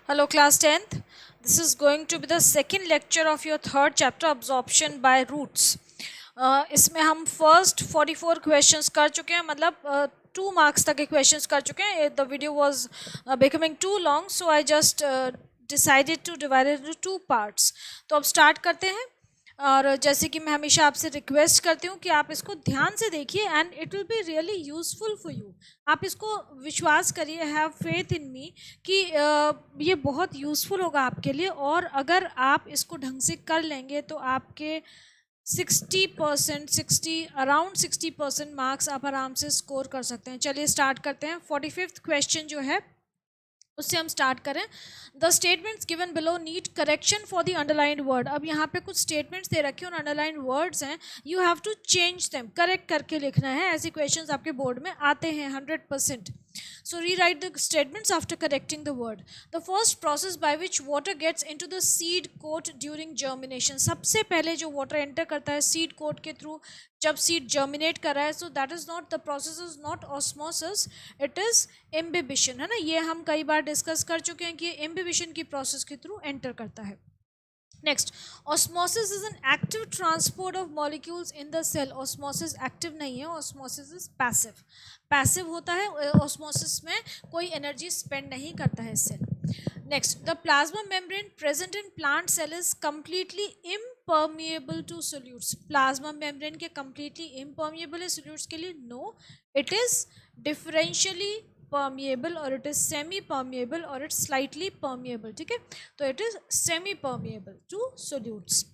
Hello class 10th. This is going to be the second lecture of your third chapter absorption by roots. इसमें हम first 44 questions कर चुके हैं, मतलब 2 marks तक के questions कर चुके हैं. The video was becoming too long, so I just decided to divide it into 2 parts. तो अब start करते हैं. और जैसे कि मैं हमेशा आपसे रिक्वेस्ट करती हूँ कि आप इसको ध्यान से देखिए and it will be really useful for you. आप इसको विश्वास करिए, हैव फेथ इन मी कि ये बहुत यूज़फुल होगा आपके लिए. और अगर आप इसको ढंग से कर लेंगे तो आपके 60% 60 अराउंड 60% मार्क्स आप आराम से स्कोर कर सकते हैं. चलिए स्टार्ट करते हैं. 45th क्वेश्चन जो है उससे हम स्टार्ट करें. The statements given below need correction for the underlined word. अब यहाँ पे कुछ स्टेटमेंट्स दे रखे हैं और अंडरलाइंड वर्ड्स हैं. You have to change them, correct करके लिखना है. ऐसे क्वेश्चंस आपके बोर्ड में आते हैं 100%. So rewrite the statements after correcting the word. The first process by which water gets into the seed coat during germination. सबसे पहले जो water enter करता है seed coat के through जब seed germinate कर रहा है, so that is not, the process is not osmosis, it is imbibition, है ना. ये हम कई बार डिस्कस कर चुके हैं कि ये imbibition की प्रोसेस के थ्रू एंटर करता है. Next, osmosis is an active transport of molecules in the cell. Osmosis active नहीं है, ऑस्मोसिस इज पैसिव. पैसिव होता है ऑस्मोसिस में, कोई एनर्जी स्पेंड नहीं करता है cell. Next, the plasma membrane present in plant cell is completely impermeable to solutes. Plasma membrane के कम्प्लीटली इम्पर्मिएबल है सोल्यूट्स के लिए? No, it is differentially permeable और it is semi permeable और it's slightly permeable. ठीक है, तो it is semi permeable to solutes.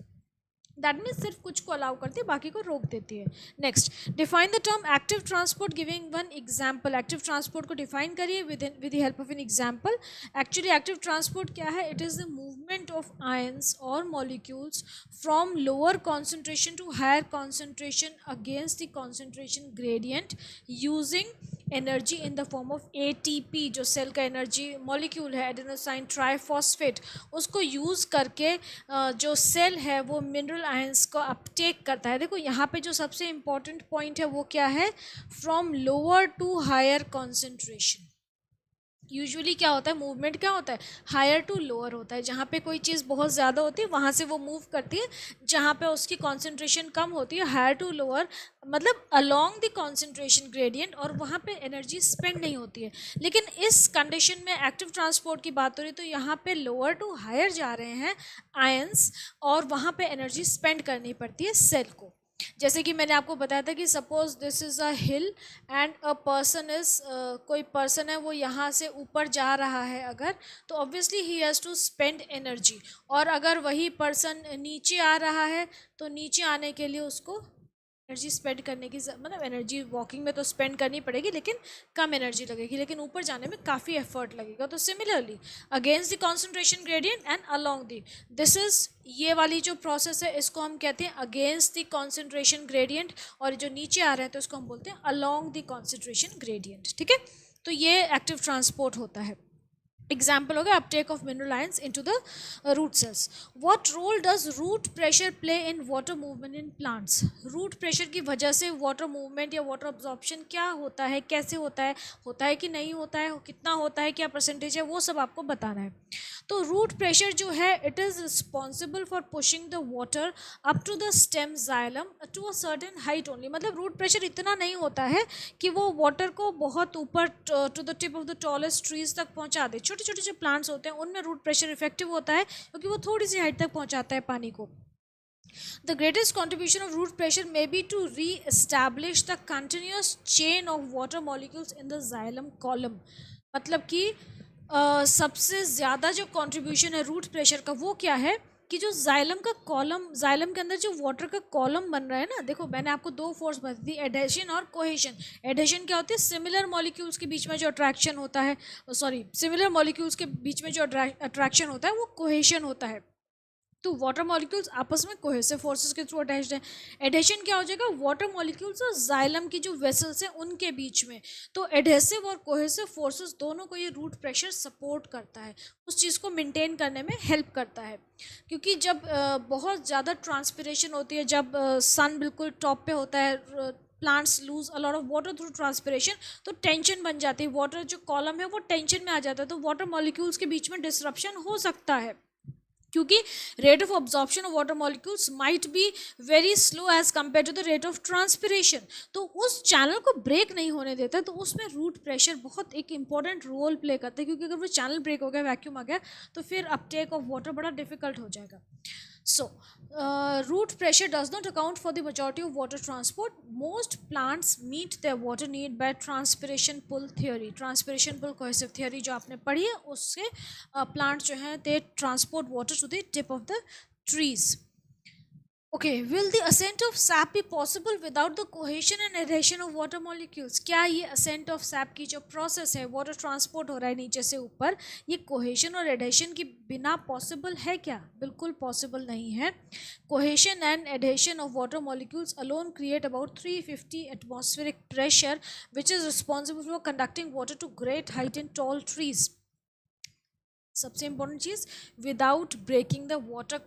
That means सिर्फ कुछ को अलाउ करती है, बाकी को रोक देती है. Next, define the term active transport giving one example. Active transport को डिफाइन करिए with the help of an example. Actually active transport क्या है? It is the movement of ions और molecules from lower concentration to higher concentration against the concentration gradient using energy in the form of ATP. जो cell का energy molecule है, adenosine triphosphate, उसको use करके जो cell है वो mineral ions को अपटेक करता है. देखो यहाँ पे जो सबसे इम्पॉर्टेंट पॉइंट है वो क्या है? From lower to higher concentration. Usually क्या होता है, मूवमेंट क्या होता है? हायर टू लोअर होता है. जहाँ पे कोई चीज़ बहुत ज़्यादा होती है वहाँ से वो मूव करती है, जहाँ पे उसकी कॉन्सेंट्रेशन कम होती है. हायर टू लोअर मतलब अलोंग द कॉन्सेंट्रेशन ग्रेडियंट, और वहाँ पे एनर्जी स्पेंड नहीं होती है. लेकिन इस कंडीशन में एक्टिव ट्रांसपोर्ट की बात हो रही है, तो यहाँ पे लोअर टू हायर जा रहे हैं आयंस, और वहाँ पे एनर्जी स्पेंड करनी पड़ती है सेल को. जैसे कि मैंने आपको बताया था कि suppose this is a hill and a person is, कोई पर्सन है वो यहाँ से ऊपर जा रहा है अगर, तो obviously he has to spend energy. और अगर वही पर्सन नीचे आ रहा है तो नीचे आने के लिए उसको एनर्जी स्पेंड करने की, मतलब एनर्जी वॉकिंग में तो स्पेंड करनी पड़ेगी लेकिन कम एनर्जी लगेगी, लेकिन ऊपर जाने में काफ़ी एफर्ट लगेगा. तो similarly against the concentration gradient and along the, this is, ये वाली जो प्रोसेस है इसको हम कहते हैं अगेंस्ट द कॉन्सेंट्रेशन ग्रेडियंट, और जो नीचे आ रहे हैं तो इसको हम बोलते हैं अलोंग द कॉन्सेंट्रेशन ग्रेडियंट. ठीक है, तो ये एक्टिव ट्रांसपोर्ट होता है. एग्जाम्पल हो गया uptake of mineral ions into the root cells. What role does root pressure play in water movement in plants. Root pressure की वजह से वाटर मूवमेंट या वाटर अब्जॉर्प्शन क्या होता है, कैसे होता है कि नहीं होता है, कितना होता है, क्या परसेंटेज है, वो सब आपको बताना है. तो रूट प्रेशर जो है it is responsible for pushing the water up to the stem xylem to a certain height only. मतलब रूट प्रेशर इतना नहीं होता है कि वो वाटर को बहुत ऊपर to the tip of the tallest trees तक पहुंचा दे. छोटे छोटे जो प्लांट्स होते हैं उनमें रूट प्रेशर इफेक्टिव होता है क्योंकि वो थोड़ी सी हाइट तक पहुंचाता है पानी को. The greatest contribution of root pressure may be to re-establish the continuous chain of water molecules in the xylem column. मतलब कि सबसे ज़्यादा जो कंट्रीब्यूशन है रूट प्रेशर का वो क्या है कि जो जाइलम का कॉलम, जाइलम के अंदर जो वाटर का कॉलम बन रहा है ना, देखो मैंने आपको 2 फोर्स बता दी, एडहेशन और कोहेशन. एडहेशन क्या होती है? सिमिलर मॉलिक्यूल्स के बीच में जो अट्रैक्शन होता है, सॉरी, सिमिलर मॉलिक्यूल्स के बीच में जो अट्रैक्शन होता है वो कोहेशन होता है. तो वाटर मॉलिक्यूल्स आपस में कोहेसिव फोर्सेस के थ्रू अटैच्ड हैं. एडहेशन क्या हो जाएगा? वाटर मॉलिक्यूल्स और जाइलम की जो वेसल्स हैं उनके बीच में. तो एडहेसिव और कोहेसिव फोर्सेस दोनों को ये रूट प्रेशर सपोर्ट करता है, उस चीज़ को मेंटेन करने में हेल्प करता है. क्योंकि जब बहुत ज़्यादा ट्रांसपिरेशन होती है, जब सन बिल्कुल टॉप पे होता है, plants lose a lot of water through transpiration, तो टेंशन बन जाती है, वाटर जो कॉलम है वो टेंशन में आ जाता है, तो वाटर मॉलिक्यूल्स के बीच में डिसरप्शन हो सकता है, क्योंकि rate of absorption of water molecules might be very slow as compare to the rate of transpiration, तो उस चैनल को ब्रेक नहीं होने देता, तो उसमें रूट प्रेशर बहुत एक इंपॉर्टेंट रोल प्ले करता है, क्योंकि अगर वो चैनल ब्रेक हो गया, वैक्यूम आ गया, तो फिर अपटेक ऑफ वाटर बड़ा डिफिकल्ट हो जाएगा. So, root pressure does not account for the majority of water transport. Most plants meet their water need by transpiration pull theory. Transpiration pull cohesive theory जो आपने पढ़ी है, उससे plants जो हैं they transport water to the tip of the trees. Okay, will the ascent of sap be possible without the cohesion and adhesion of water molecules? क्या ये ascent of sap की जो process है, water transport हो रहा है नीचे से ऊपर, ये cohesion और adhesion के बिना possible है क्या? बिल्कुल possible नहीं है. Cohesion and adhesion of water molecules alone create about 350 atmospheric pressure, which is responsible for conducting water to great height in tall trees. सबसे इंपॉर्टेंट चीज़, without breaking the water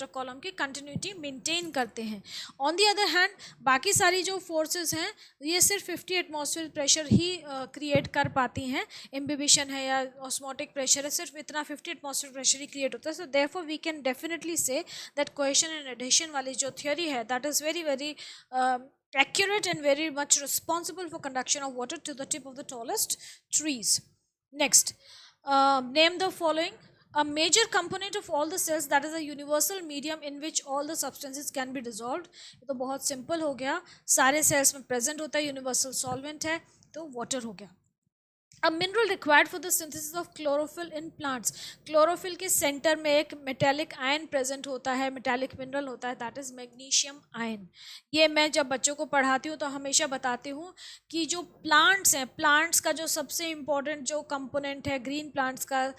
column की continuity maintain करते हैं. On the other hand बाकी सारी जो forces हैं ये सिर्फ 50 एटमॉस्फेयर प्रेशर ही क्रिएट कर पाती हैं. इम्बिबिशन है या ऑस्मोटिक प्रेशर है, सिर्फ इतना 50 एटमॉस्फेयर प्रेशर ही क्रिएट होता है. So therefore we can definitely say that cohesion and adhesion वाली जो थ्योरी है that is very very accurate and very much responsible for conduction of water to the tip of the tallest trees. Next, name the following. A major component of all the cells, that is a universal medium in which all the substances can be dissolved. ये तो बहुत simple हो गया, सारे sales में present होता है, universal solvent है, तो वाटर हो गया. A mineral required for the synthesis of chlorophyll in plants. Chlorophyll के सेंटर में एक मेटेलिक आयन प्रेजेंट होता है, मेटेलिक मिनरल होता है, दैट इज मैग्नीशियम आयन. ये मैं जब बच्चों को पढ़ाती हूँ तो हमेशा बताती हूँ कि जो प्लांट्स हैं, प्लांट्स का जो सबसे इम्पोर्टेंट जो कंपोनेंट है ग्रीन प्लांट्स का,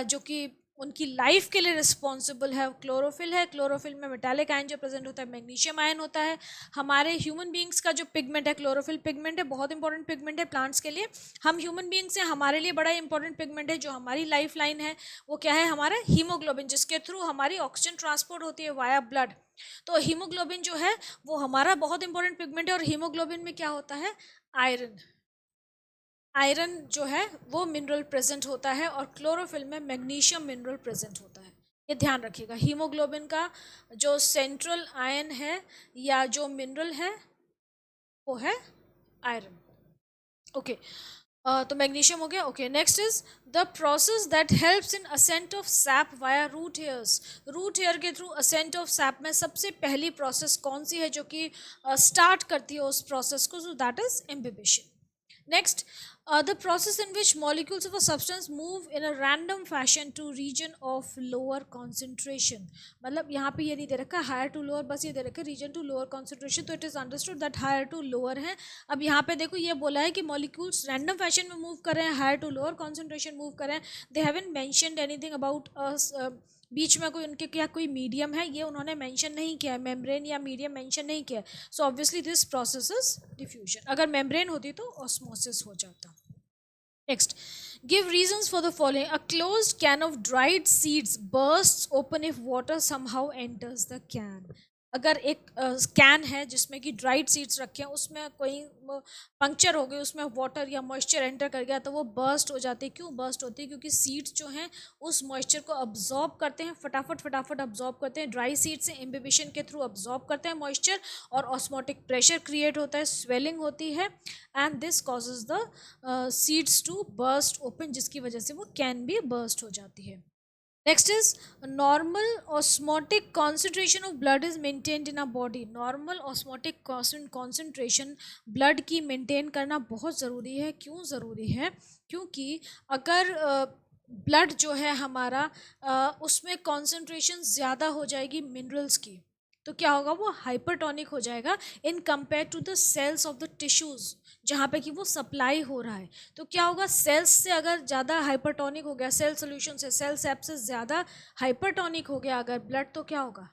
जो कि उनकी लाइफ के लिए रिस्पॉन्सिबल है, क्लोरोफिल है. क्लोरोफिल में मेटालिक आयन जो प्रेजेंट होता है मैग्नीशियम आयन होता है. हमारे ह्यूमन बींग्स का जो पिगमेंट है क्लोरोफिल पिगमेंट है, बहुत इंपॉर्टेंट पिगमेंट है प्लांट्स के लिए. हम ह्यूमन बींग्स हैं, हमारे लिए बड़ा इंपॉर्टेंट पिगमेंट है जो हमारी लाइफ लाइन है, वो क्या है, हमारा हीमोग्लोबिन, जिसके थ्रू हमारी ऑक्सीजन ट्रांसपोर्ट होती है वाया ब्लड. तो हीमोग्लोबिन जो है वो हमारा बहुत इंपॉर्टेंट पिगमेंट है, और हीमोग्लोबिन में क्या होता है, आयरन. आयरन जो है वो मिनरल प्रेजेंट होता है, और क्लोरोफिल में मैग्नीशियम मिनरल प्रेजेंट होता है. ये ध्यान रखिएगा. हीमोग्लोबिन का जो सेंट्रल आयन है या जो मिनरल है वो है आयरन. ओके, तो मैग्नीशियम हो गया. Okay, next is the process that helps in ascent of sap via root hairs. Root hair के थ्रू असेंट ऑफ सैप में सबसे पहली प्रोसेस कौन सी है जो कि स्टार्ट करती है उस प्रोसेस को, सो that is imbibition. Next, the process in which molecules of a substance move in a random fashion to region of lower concentration. मतलब यहाँ पे ये नहीं दे रखा हायर टू लोअर, बस ये दे रखा रीजन टू लोअर कॉन्सेंट्रेशन, तो it is understood that higher to lower है. अब यहाँ पे देखो ये बोला है कि मॉलिक्यूल्स रैंडम फैशन में मूव कर रहे हैं, higher to lower concentration move कर रहे हैं. They haven't mentioned anything about बीच में कोई उनके क्या कोई मीडियम है, ये उन्होंने मेंशन नहीं किया है, मेम्ब्रेन या मीडियम मेंशन नहीं किया. सो obviously this process is diffusion. अगर मेम्ब्रेन होती तो ऑस्मोसिस हो जाता. Next, give reasons for the following. A closed can of dried seeds bursts open if water somehow enters the can. अगर एक कैन है जिसमें कि ड्राइड सीड्स रखे हैं, उसमें कोई पंक्चर हो गई, उसमें वाटर या मॉइस्चर एंटर कर गया, तो वो बर्स्ट हो जाती है. क्यों बर्स्ट होती है? क्योंकि सीड्स जो हैं उस मॉइस्चर को अब्जॉर्ब करते हैं, फटाफट अब्जॉर्ब करते हैं. ड्राई सीड से इम्बिबिशन के थ्रू अब्जॉर्ब करते हैं मॉइस्चर, और ऑस्मोटिक प्रेशर क्रिएट होता है, स्वेलिंग होती है, and this causes the seeds to burst open, जिसकी वजह से वो कैन भी बर्स्ट हो जाती है. Next is normal osmotic concentration of blood is maintained in a body. Normal osmotic concentration blood की maintain करना बहुत ज़रूरी है. क्यों ज़रूरी है? क्योंकि अगर ब्लड जो है हमारा उसमें कॉन्सेंट्रेशन ज़्यादा हो जाएगी मिनरल्स की, तो क्या होगा, वो हाइपरटोनिक हो जाएगा in compare to the cells of the tissues जहाँ पे कि वो सप्लाई हो रहा है. तो क्या होगा, सेल्स से अगर ज़्यादा हाइपरटोनिक हो गया, सेल सोल्यूशन से सेल सेप्सिस ज़्यादा हाइपरटोनिक हो गया अगर ब्लड, तो क्या होगा,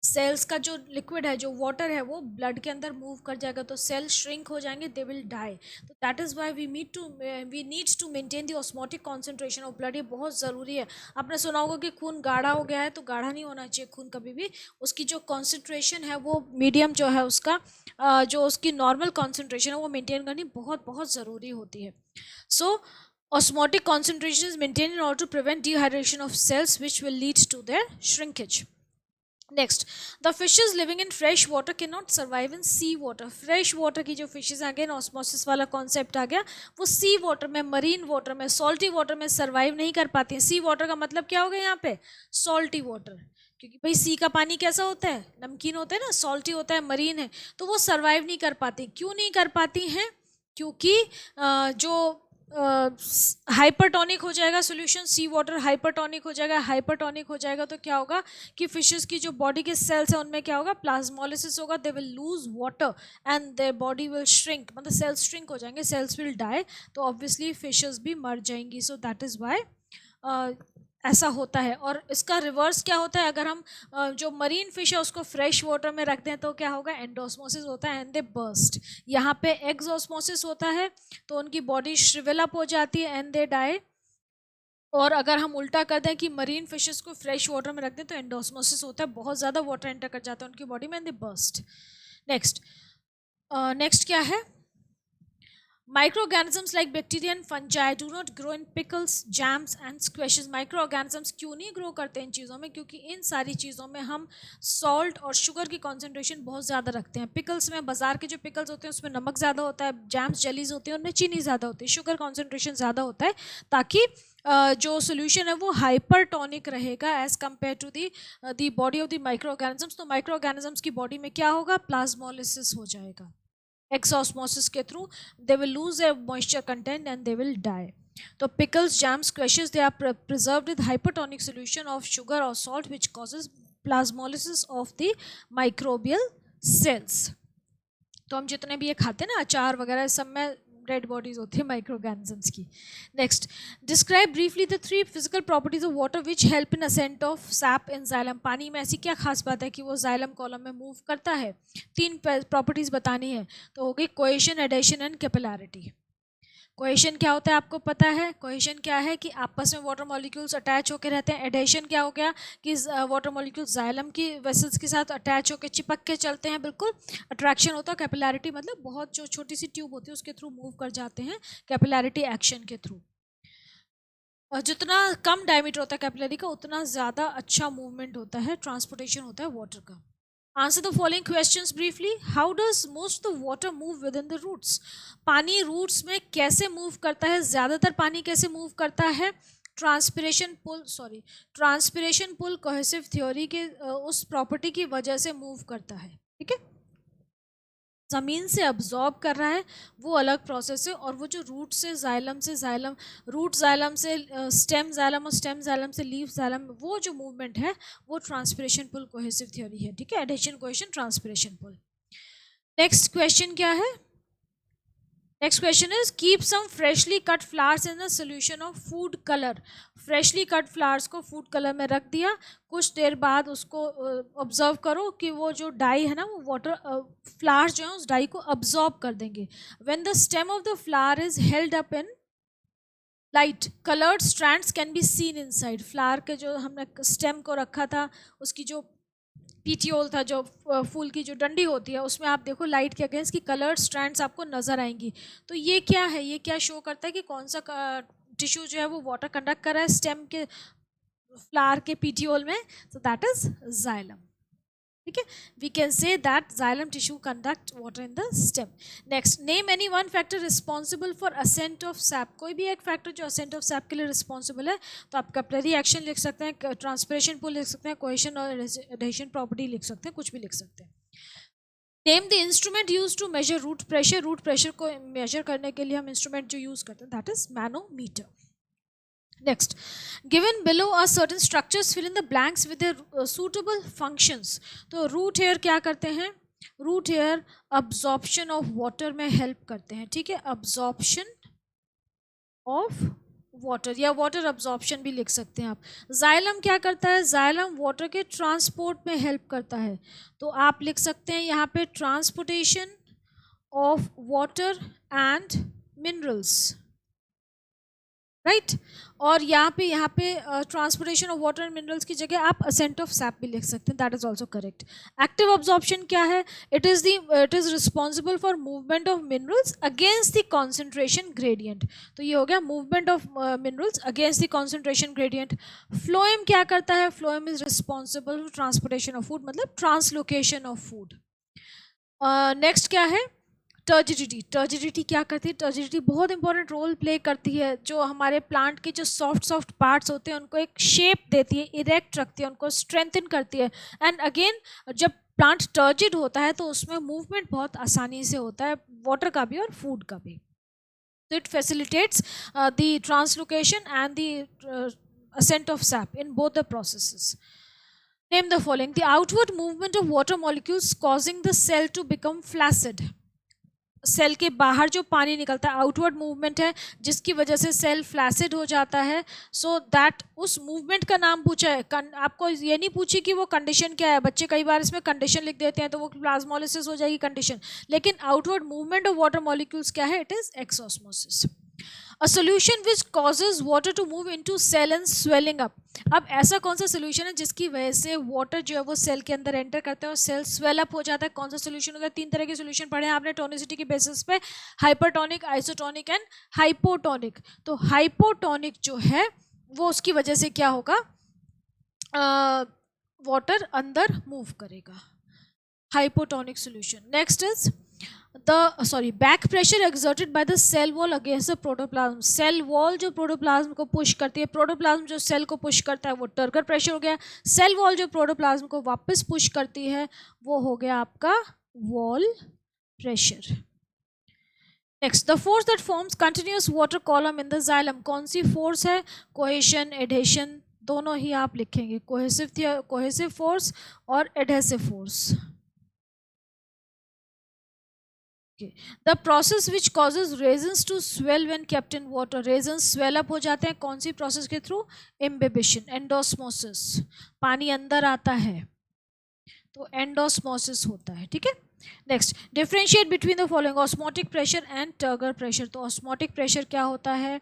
सेल्स का जो लिक्विड है, जो वाटर है, वो ब्लड के अंदर मूव कर जाएगा तो सेल श्रिंक हो जाएंगे, दे विल डाई। तो that is why we needs to maintain the osmotic concentration of blood. ये बहुत ज़रूरी है। आपने सुना होगा कि खून गाढ़ा हो गया है, तो गाढ़ा नहीं होना चाहिए खून कभी भी। उसकी जो कॉन्सेंट्रेशन है वो मीडियम जो है उसका, जो उसकी नॉर्मल कॉन्सेंट्रेशन है वो मेंटेन करनी बहुत बहुत ज़रूरी होती है। सो osmotic concentration is maintained in order to prevent dehydration of cells, which will lead to their shrinkage. Next, the fishes living in fresh water can not survive in sea water. Fresh water की जो fishes आ गए, osmosis वाला concept आ गया, वो सी water में, marine water में, salty water में survive नहीं कर पाती हैं। सी वाटर का मतलब क्या हो गया यहाँ पे? Salty water. क्योंकि भाई सी का पानी कैसा होता है? नमकीन होता है ना, सॉल्टी होता है, मरीन है, तो वो सर्वाइव नहीं कर पाती। क्यों नहीं कर पाती हैं? क्योंकि जो हाइपरटोनिक हो जाएगा सोल्यूशन, सी वाटर हाइपरटोनिक हो जाएगा। हाइपरटोनिक हो जाएगा तो क्या होगा कि फिशेस की जो बॉडी के सेल्स है उनमें क्या होगा? प्लाज्मोलिसिस होगा, दे will lose water and their body will shrink, मतलब सेल्स श्रिंक हो जाएंगे, सेल्स विल डाई, तो ऑब्वियसली फिशेस भी मर जाएंगी। सो दैट इज़ वाई ऐसा होता है। और इसका रिवर्स क्या होता है? अगर हम जो मरीन फिश है उसको फ्रेश वाटर में रख दें तो क्या होगा? एंडोस्मोसिस होता है एंड दे बर्स्ट। यहाँ पे एक्सोस्मोसिस होता है तो उनकी बॉडी श्रिवल अप हो जाती है एंड दे डाई। और अगर हम उल्टा कर दें कि मरीन फिशेस को फ्रेश वाटर में रख दें तो एंडोस्मोसिस होता है, बहुत ज़्यादा वाटर एंटर कर जाता है उनकी बॉडी में and they burst. Next, next क्या है? Microorganisms like bacteria and fungi do not grow in pickles, jams and squashes. Microorganisms क्यों नहीं ग्रो करते इन चीज़ों में? क्योंकि इन सारी चीज़ों में हम सॉल्ट और शुगर की कॉन्सेंट्रेशन बहुत ज़्यादा रखते हैं। पिकल्स में, बाजार के जो पिकल्स होते हैं उसमें नमक ज़्यादा होता है, जैम्स जेलीज होती हैं उनमें चीनी ज़्यादा होती है, शुगर कॉन्सेंट्रेशन ज़्यादा होता है, ताकि जो सोल्यूशन है वो हाइपरटोनिक रहेगा as compare to the body of the micro organisms. तो माइक्रो ऑर्गेनिजम्स की बॉडी में क्या होगा? प्लाज्मोलिसिस हो जाएगा। एक्सोस्मोसिस के through they will lose a moisture content and they will die. तो pickles, jams, squashes, they are preserved with hypertonic solution of sugar और salt which causes plasmolysis of the microbial cells. तो हम जितने भी ये खाते हैं ना, अचार वगैरह, सब में रेड बॉडीज होती है माइक्रो ऑर्गेनिजम्स की। Next, describe briefly the 3 physical properties of water which help in ascent of sap in xylem. पानी में ऐसी क्या खास बात है कि वो जाइलम कॉलम में मूव करता है? 3 प्रॉपर्टीज बतानी है। तो हो गई cohesion, adhesion and capillarity. Cohesion क्या होता है आपको पता है? कोहेशन क्या है कि आपस में वाटर मॉलिक्यूल्स अटैच होकर रहते हैं। एडेशन क्या हो गया कि वाटर मॉलिक्यूल्स जाइलम की वेसल्स के साथ अटैच होकर चिपक के चलते हैं, बिल्कुल अट्रैक्शन होता है। कैपिलैरिटी मतलब बहुत जो छोटी सी ट्यूब होती है उसके थ्रू मूव कर जाते हैं, कैपिलैरिटी एक्शन के थ्रू। और जितना कम डायमीटर होता है कैपिलरी का उतना ज़्यादा अच्छा मूवमेंट होता है, ट्रांसपोर्टेशन होता है वाटर का। Answer the following questions briefly. How does most of the water move within the roots? पानी रूट्स में कैसे मूव करता है? ज़्यादातर पानी कैसे मूव करता है? ट्रांसपिरेशन पुल कोहेसिव थ्योरी के उस प्रॉपर्टी की वजह से मूव करता है। ठीक है, ज़मीन से अब्जॉर्ब कर रहा है वो अलग प्रोसेस है, और वो जो रूट से जाइलम, रूट जाइलम से स्टेम जाइलम, और स्टेम जाइलम से लीफ जाइलम, वो जो मूवमेंट है वो ट्रांसपिरेशन पुल कोहेसिव थ्योरी है। ठीक है, adhesion, cohesion, transpiration pull. Next question क्या है? Next question is keep some freshly cut flowers in a solution of food colour. Freshly cut flowers को फूड कलर में रख दिया, कुछ देर बाद उसको ऑब्जर्व करो कि वो जो डाई है ना, वो वाटर फ्लावर्स जो है उस डाई को अब्जॉर्ब कर देंगे। When the stem of the flower is held up in light, coloured strands can be seen inside. Flower के जो हमने स्टेम को रखा था, उसकी जो पीटियोल था, जो फूल की जो डंडी होती है, उसमें आप देखो लाइट के अगेंस्ट की कलर्ड स्ट्रैंड्स आपको नजर आएंगी। तो ये क्या है? ये क्या शो करता है कि कौन सा टिश्यू जो है वो वाटर कंडक्ट कर रहा है स्टेम के, फ्लावर के पीटियोल में? So that is xylem. ठीक है, we can say that xylem tissue conduct water in the stem. Next, name any one factor responsible for ascent of sap. कोई भी एक फैक्टर जो असेंट ऑफ सैप के लिए रिस्पॉन्सिबल है। तो आप कैपिलरी एक्शन लिख सकते हैं, ट्रांसपिरेशन पुल लिख सकते हैं, कोहेशन और एडेशन प्रॉपर्टी लिख सकते हैं, कुछ भी लिख सकते हैं। Name the instrument use to measure root pressure. Root pressure को मेजर करने के लिए हम इंस्ट्रूमेंट जो यूज करते हैं that is manometer. Next, given below are certain structures, fill in the blanks with their suitable functions. तो रूट हेयर क्या करते हैं? Root hair absorption of water में हेल्प करते हैं। ठीक है, अब्जॉर्प्शन ऑफ वाटर, या वाटर अब्जॉर्प्शन भी लिख सकते हैं आप। जाइलम क्या करता है? जाइलम वाटर के ट्रांसपोर्ट में हेल्प करता है, तो आप लिख सकते हैं यहाँ पे transportation of water and minerals, right. और यहाँ पे transportation of water and minerals की जगह आप असेंट ऑफ सैप भी लिख सकते हैं, that is also correct. Active absorption क्या है? It is responsible for movement of minerals against the concentration gradient, तो ये हो गया movement of minerals against the concentration gradient. Phloem क्या करता है? Phloem is responsible for transportation of food, मतलब ट्रांसलोकेशन ऑफ फूड। नेक्स्ट क्या है? टर्जिडिटी। टर्जिडिटी क्या करती है? टर्जिडिटी बहुत इंपॉर्टेंट रोल प्ले करती है, जो हमारे प्लांट के जो सॉफ्ट पार्ट्स होते हैं उनको एक शेप देती है, इरेक्ट रखती है, उनको स्ट्रेंथन करती है। एंड अगेन जब प्लांट टर्जिड होता है तो उसमें मूवमेंट बहुत आसानी से होता है, वाटर का भी और फूड का भी। तो it facilitates the translocation and the ascent of sap in both the processes. Name the following. The outward movement of water molecules causing the cell to become flaccid. Cell के बाहर जो पानी निकलता है आउटवर्ड मूवमेंट है, जिसकी वजह से सेल फ्लैसिड हो जाता है। सो दैट उस मूवमेंट का नाम पूछा है, आपको ये नहीं पूछी कि वो कंडीशन क्या है। बच्चे कई बार इसमें कंडीशन लिख देते हैं तो वो प्लाज्मोलिसिस हो जाएगी कंडीशन, लेकिन outward movement of water molecules क्या है? It is exosmosis. A solution which causes water to move into cell and swelling up. अब ऐसा कौन सा सोल्यूशन है जिसकी वजह से वाटर जो है वो सेल के अंदर एंटर करता है और सेल स्वेल अप हो जाता है? कौन सा सोल्यूशन होता है? 3 तरह के सोल्यूशन पढ़े हैं आपने टोनिसिटी के बेसिस पे, हाइपरटोनिक, आइसोटोनिक एंड हाइपोटोनिक। तो हाइपोटोनिक जो है वो उसकी वजह से क्या होगा? वाटर अंदर मूव करेगा, hypotonic solution. Next is back pressure exerted by the cell wall against the protoplasm. Cell wall जो प्रोटोप्लाज्म को पुश करती है, प्रोटोप्लाज्म जो सेल को पुश करता है वो टर्गर प्रेशर हो गया। सेल वॉल जो प्रोटोप्लाज्म को वापस पुश करती है वो हो गया आपका wall pressure. Next, the force that forms continuous water column in the xylem. कौन सी फोर्स है? कोहेशन, एडहेशन, दोनों ही आप लिखेंगे, कोहेसिव फोर्स और adhesive force. The process which causes raisins to swell when kept in water. Raisins swell up हो जाते हैं कौन सी प्रोसेस के थ्रू? Imbibition, endosmosis. पानी अंदर आता है तो एंडोस्मोसिस होता है, ठीक है। Next, differentiate between the following, osmotic pressure and turgor pressure. तो ऑस्मोटिक प्रेशर क्या होता है?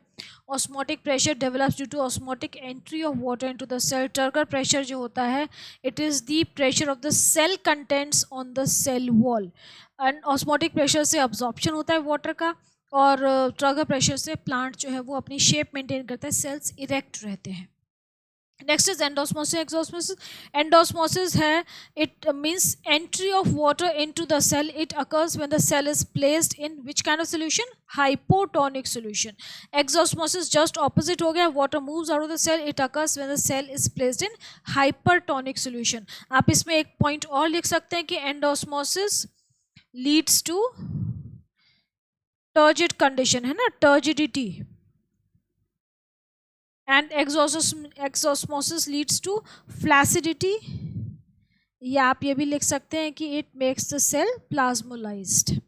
Osmotic pressure develops due to osmotic entry of water into the cell. Turgor pressure जो होता है it is the pressure of the cell contents on the cell wall. And osmotic pressure से absorption होता है water का, और turgor pressure से plant जो है वो अपनी शेप मेंटेन करता है, सेल्स इरेक्ट रहते हैं। Next is endosmosis, exosmosis. Endosmosis है, it means entry of water into the cell. It occurs when the cell is placed in which kind of solution? Hypotonic solution. Exosmosis just opposite हो गया, water moves out of the cell. It occurs when the cell is placed in hypertonic solution. आप इसमें एक point और लिख सकते हैं कि endosmosis leads to turgid condition, है ना, turgidity. And exosmosis leads to flaccidity, या आप ये भी लिख सकते हैं कि it makes the cell plasmolysed.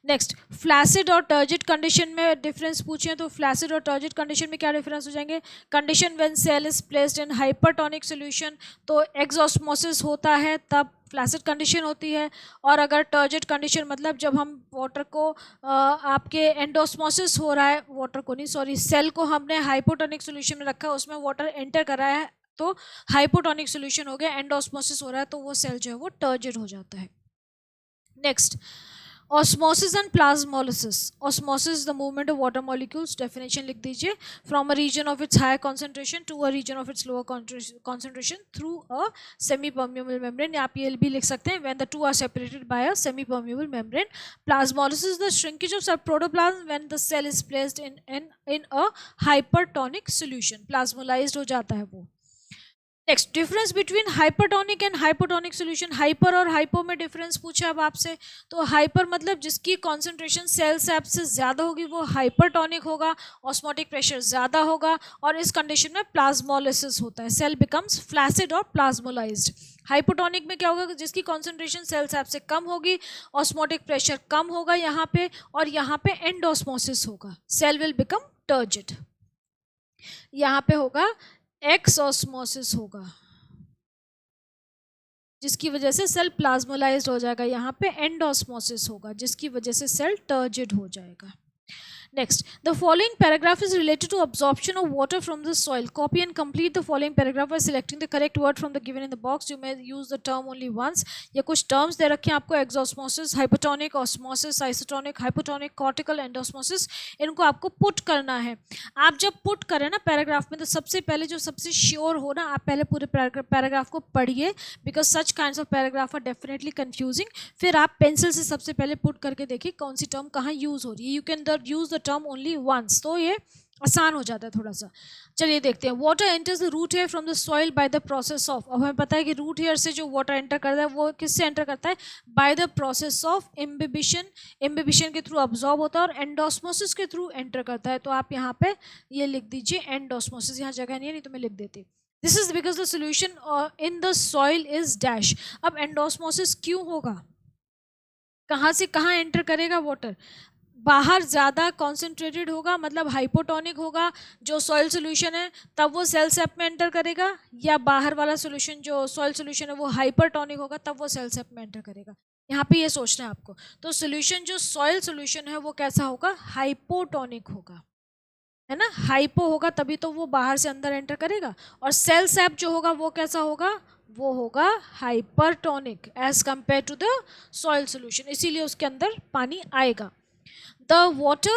Next, flaccid और टर्जिड कंडीशन में डिफरेंस पूछे तो फ्लैसिड और टर्जिड कंडीशन में क्या डिफरेंस हो जाएंगे? Condition when cell is placed in hypertonic solution तो एक्सोस्मोसिस होता है, तब फ्लैसिड कंडीशन होती है। और अगर टर्जिड कंडीशन मतलब जब हम वाटर को आपके एंडोस्मोसिस हो रहा है, वाटर को नहीं सॉरी सेल को हमने हाइपोटोनिक सोल्यूशन में रखा है, उसमें वाटर एंटर कर रहा है तो हाइपोटोनिक सोल्यूशन हो गया, एंडोस्मोसिस हो रहा है तो वो सेल जो है वो टर्जिड हो जाता है। Next, osmosis and plasmolysis. Osmosis the movement of water molecules, definition लिख दीजिए, from a region of its higher concentration to a region of its lower concentration through a semi permeable membrane. आप ये भी लिख सकते हैं when the two are separated by a semi permeable membrane. Plasmolysis the shrinkage of protoplasm when the cell is placed in a hypertonic solution, plasmolysed हो जाता है वो। Next, difference between hypertonic and hypotonic solution. Hyper और hypo में difference पूछा अब आपसे, तो हाइपर मतलब जिसकी कॉन्सेंट्रेशन सेल सैप से ज़्यादा होगी वो हाइपरटोनिक होगा, ऑस्मोटिक प्रेशर ज़्यादा होगा, और इस कंडीशन में प्लाज्मोलिसिस होता है, सेल बिकम्स फ्लैसिड और प्लाज्मोलाइज्ड। हाइपोटोनिक में क्या होगा? जिसकी कॉन्सेंट्रेशन सेल सैप से कम होगी, ऑस्मोटिक प्रेशर कम होगा यहाँ पे, और यहाँ पे एंडोस्मोसिस होगा, सेल विल बिकम टर्जिड। यहाँ पे होगा एक्स ऑस्मोसिस होगा, जिसकी वजह से सेल प्लाज्मोलाइज्ड हो जाएगा। यहाँ पे एंड ऑस्मोसिस होगा, जिसकी वजह से सेल टर्जिड हो जाएगा। Next, the following paragraph is related to absorption of water from the soil. Copy and complete the following paragraph by selecting the correct word from the given in the box. You may use the term only once. या कुछ terms दे रखे हैं आपको, exosmosis, hypotonic, osmosis, isotonic, hypotonic, cortical, endosmosis. इनको आपको put करना है। आप जब put करें ना paragraph में, तो सबसे पहले जो सबसे sure हो ना, आप पहले पूरे paragraph को पढ़िए, because such kinds of paragraph are definitely confusing. फिर आप पेंसिल से सबसे पहले put करके देखिए कौन सी term कहाँ use हो रही है। You can use the term only once, तो ये आसान हो जाता है थोड़ा सा। चलिए देखते हैं। Water enters the root hair from the soil by the process of, अब हमें पता है कि रूट हेयर से जो वाटर एंटर करता है वो किससे एंटर करता है, bye the process of imbibition. Imbibition के थ्रू अब्जॉर्ब होता है और एंडोस्मोसिस के थ्रू एंटर करता है। तो आप यहाँ पे ये लिख दीजिए एंडोस्मोसिस, यहाँ जगह नहीं है, नहीं तो मैं लिख देती। This is because the solution in the soil is dash. अब एंडोस्मोसिस क्यों होगा, कहाँ से कहाँ एंटर करेगा वाटर, बाहर ज़्यादा कॉन्सेंट्रेटेड होगा, मतलब हाइपोटोनिक होगा जो सॉइल सोल्यूशन है, तब वो सेल सेप में एंटर करेगा, या बाहर वाला सोल्यूशन जो सॉइल सोल्यूशन है वो हाइपरटोनिक होगा, तब वो सेल सेप में एंटर करेगा। यहाँ पे ये सोचना है आपको। तो सोल्यूशन जो सॉइल सोल्यूशन है वो कैसा होगा, हाइपोटोनिक होगा, है ना, हाइपो होगा तभी तो वो बाहर से अंदर एंटर करेगा। और सेल सेप जो होगा वो कैसा होगा, वो होगा hypertonic as compare to the soil solution, इसीलिए उसके अंदर पानी आएगा। The water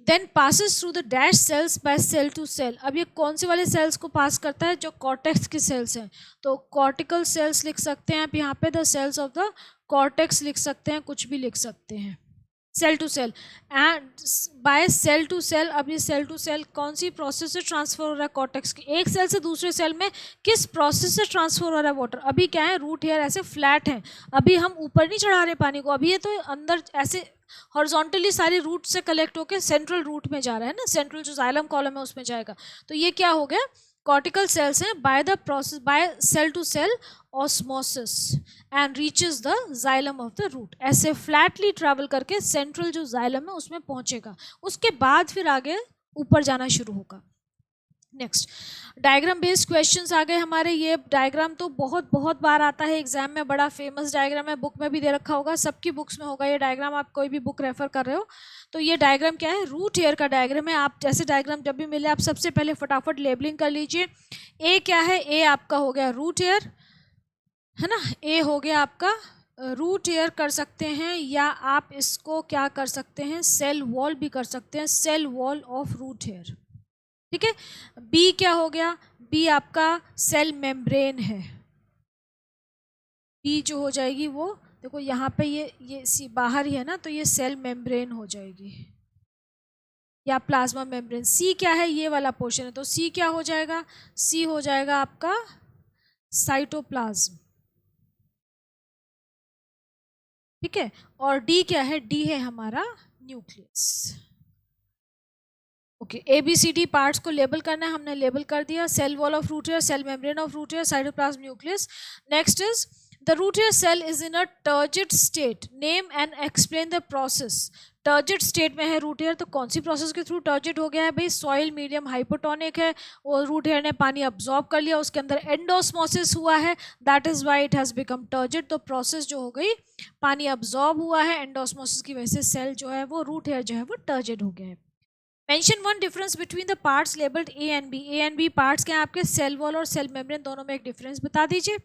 then passes through the dash cells by cell to cell. अब ये कौन से वाले सेल्स को पास करता है, जो कॉर्टेक्स के सेल्स हैं, तो कॉर्टिकल सेल्स लिख सकते हैं आप यहाँ पे, the cells of the cortex लिख सकते हैं, कुछ भी लिख सकते हैं, cell to cell and by cell to cell. अब ये सेल टू सेल कौन सी प्रोसेस से ट्रांसफर हो रहा है कॉर्टेक्स की, एक सेल से दूसरे सेल में किस प्रोसेस से ट्रांसफर हो रहा है वाटर। अभी क्या है, रूट हेयर ऐसे फ्लैट हैं, अभी हम ऊपर नहीं चढ़ा रहे पानी को, अभी ये तो अंदर ऐसे हॉरिजॉन्टली सारे रूट से कलेक्ट होकर सेंट्रल रूट में जा रहा है ना, सेंट्रल जो जाइलम कॉलम है उसमें जाएगा। तो ये क्या हो गया, कॉर्टिकल सेल्स हैं, by the process by cell to cell osmosis and reaches the xylem of the root. ऐसे फ्लैटली ट्रैवल करके सेंट्रल जो जाइलम है उसमें पहुंचेगा, उसके बाद फिर आगे ऊपर जाना शुरू होगा। नेक्स्ट, डायग्राम बेस्ड क्वेश्चंस आ गए हमारे। ये डायग्राम तो बहुत बार आता है एग्जाम में, बड़ा फेमस डायग्राम है, बुक में भी दे रखा होगा, सबकी बुक्स में होगा ये डायग्राम, आप कोई भी बुक रेफर कर रहे हो तो ये डायग्राम क्या है, रूट हेयर का डायग्राम है। आप जैसे डायग्राम जब भी मिले आप सबसे पहले फटाफट लेबलिंग कर लीजिए। ए क्या है, ए आपका हो गया रूट हेयर, है ना, ए हो गया आपका रूट हेयर कर सकते हैं, या आप इसको क्या कर सकते हैं, सेल वॉल भी कर सकते हैं, cell wall of root hair, ठीक है। बी क्या हो गया, बी आपका सेल मेम्ब्रेन है, बी जो हो जाएगी वो देखो यहाँ पे ये सी बाहर ही है ना, तो ये सेल मेम्ब्रेन हो जाएगी या प्लाज्मा मेम्ब्रेन। सी क्या है, ये वाला पोर्शन है, तो सी क्या हो जाएगा, सी हो जाएगा आपका साइटोप्लाज्म, ठीक है। और डी क्या है, डी है हमारा nucleus. Okay, A B C D parts को लेबल करना है, हमने लेबल कर दिया, cell wall of root hair, cell membrane of root hair, cytoplasm, nucleus. Next is the root hair cell is in a turgid state, name and explain the process. Turgid state में है root hair, तो कौन सी process के through turgid हो गया है भाई, सॉइल मीडियम हाइपोटोनिक है, और रूट हेयर ने पानी अब्जॉर्ब कर लिया, उसके अंदर एंडोस्मोसिस हुआ है, that is why it has become turgid. तो प्रोसेस जो हो गई, पानी अब्जॉर्ब हुआ है, एंडोस्मोसिस की वजह से सेल जो है वो रूट हेयर जो है वो टर्जिड हो गया है। Mention one difference between the parts labelled A and B. A and B parts क्या हैं आपके, सेल वॉल और सेल मेम्ब्रेन, दोनों में एक डिफरेंस बता दीजिए।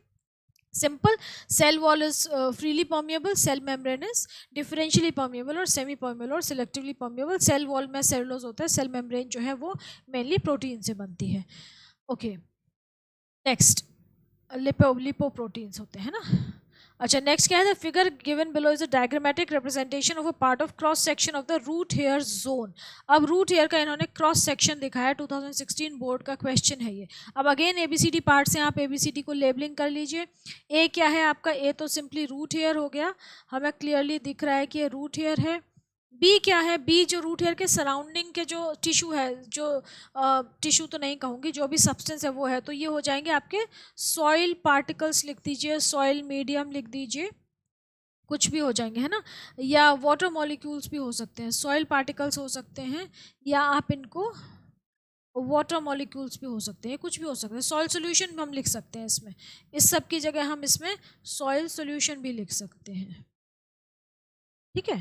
Simple, cell wall is freely permeable, cell membrane is differentially permeable और सेमी परमिएबल और सिलेक्टिवली परमिएबल। सेल वॉल में सेलुलोज होता है, सेल मेम्ब्रेन जो है वो मेनली प्रोटीन से बनती है। ओके, नेक्स्ट लिपोप्रोटीन्स होते हैं ना। अच्छा, नेक्स्ट क्या है, the figure given below is a diagrammatic representation of a part of cross section of the root hair zone. अब रूट हेयर का इन्होंने क्रॉस सेक्शन दिखाया, 2016 बोर्ड का क्वेश्चन है ये। अब अगेन एबीसीडी पार्ट से आप एबीसीडी को लेबलिंग कर लीजिए। ए क्या है आपका, ए तो सिंपली रूट हेयर हो गया, हमें क्लियरली दिख रहा है कि ये रूट हेयर है। बी क्या है, बी जो रूट हेयर के सराउंडिंग के जो टिश्यू है, जो टिश्यू तो नहीं कहूँगी, जो भी सब्सटेंस है वो है, तो ये हो जाएंगे आपके सॉइल पार्टिकल्स, लिख दीजिए, सॉइल मीडियम लिख दीजिए, कुछ भी हो जाएंगे, है ना, या वाटर मॉलिक्यूल्स भी हो सकते हैं, सॉइल पार्टिकल्स हो सकते हैं, या आप इनको वाटर मॉलिक्यूल्स भी हो सकते हैं, कुछ भी हो सकता है, सॉइल सोल्यूशन भी हम लिख सकते हैं इसमें, इस सब की जगह हम इसमें सॉइल सोल्यूशन भी लिख सकते हैं, ठीक है।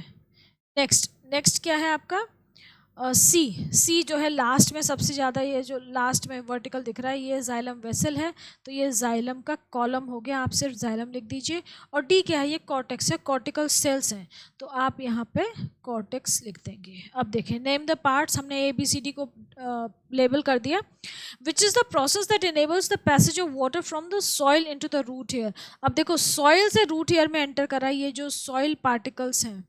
नेक्स्ट नेक्स्ट क्या है आपका, सी, सी जो है लास्ट में सबसे ज़्यादा, ये जो लास्ट में वर्टिकल दिख रहा है ये जाइलम वेसल है, तो ये जाइलम का कॉलम हो गया, आप सिर्फ जाइलम लिख दीजिए। और डी क्या है, ये कॉर्टेक्स है, कॉर्टिकल सेल्स हैं, तो आप यहाँ पे कॉर्टेक्स लिख देंगे। अब देखें, नेम द पार्ट्स, हमने ए बी सी डी को लेबल कर दिया। Which is the process that enables the passage of water from the soil into the root hair. अब देखो सॉइल से रूट हेयर में एंटर कर रहा है, ये जो सॉइल पार्टिकल्स हैं,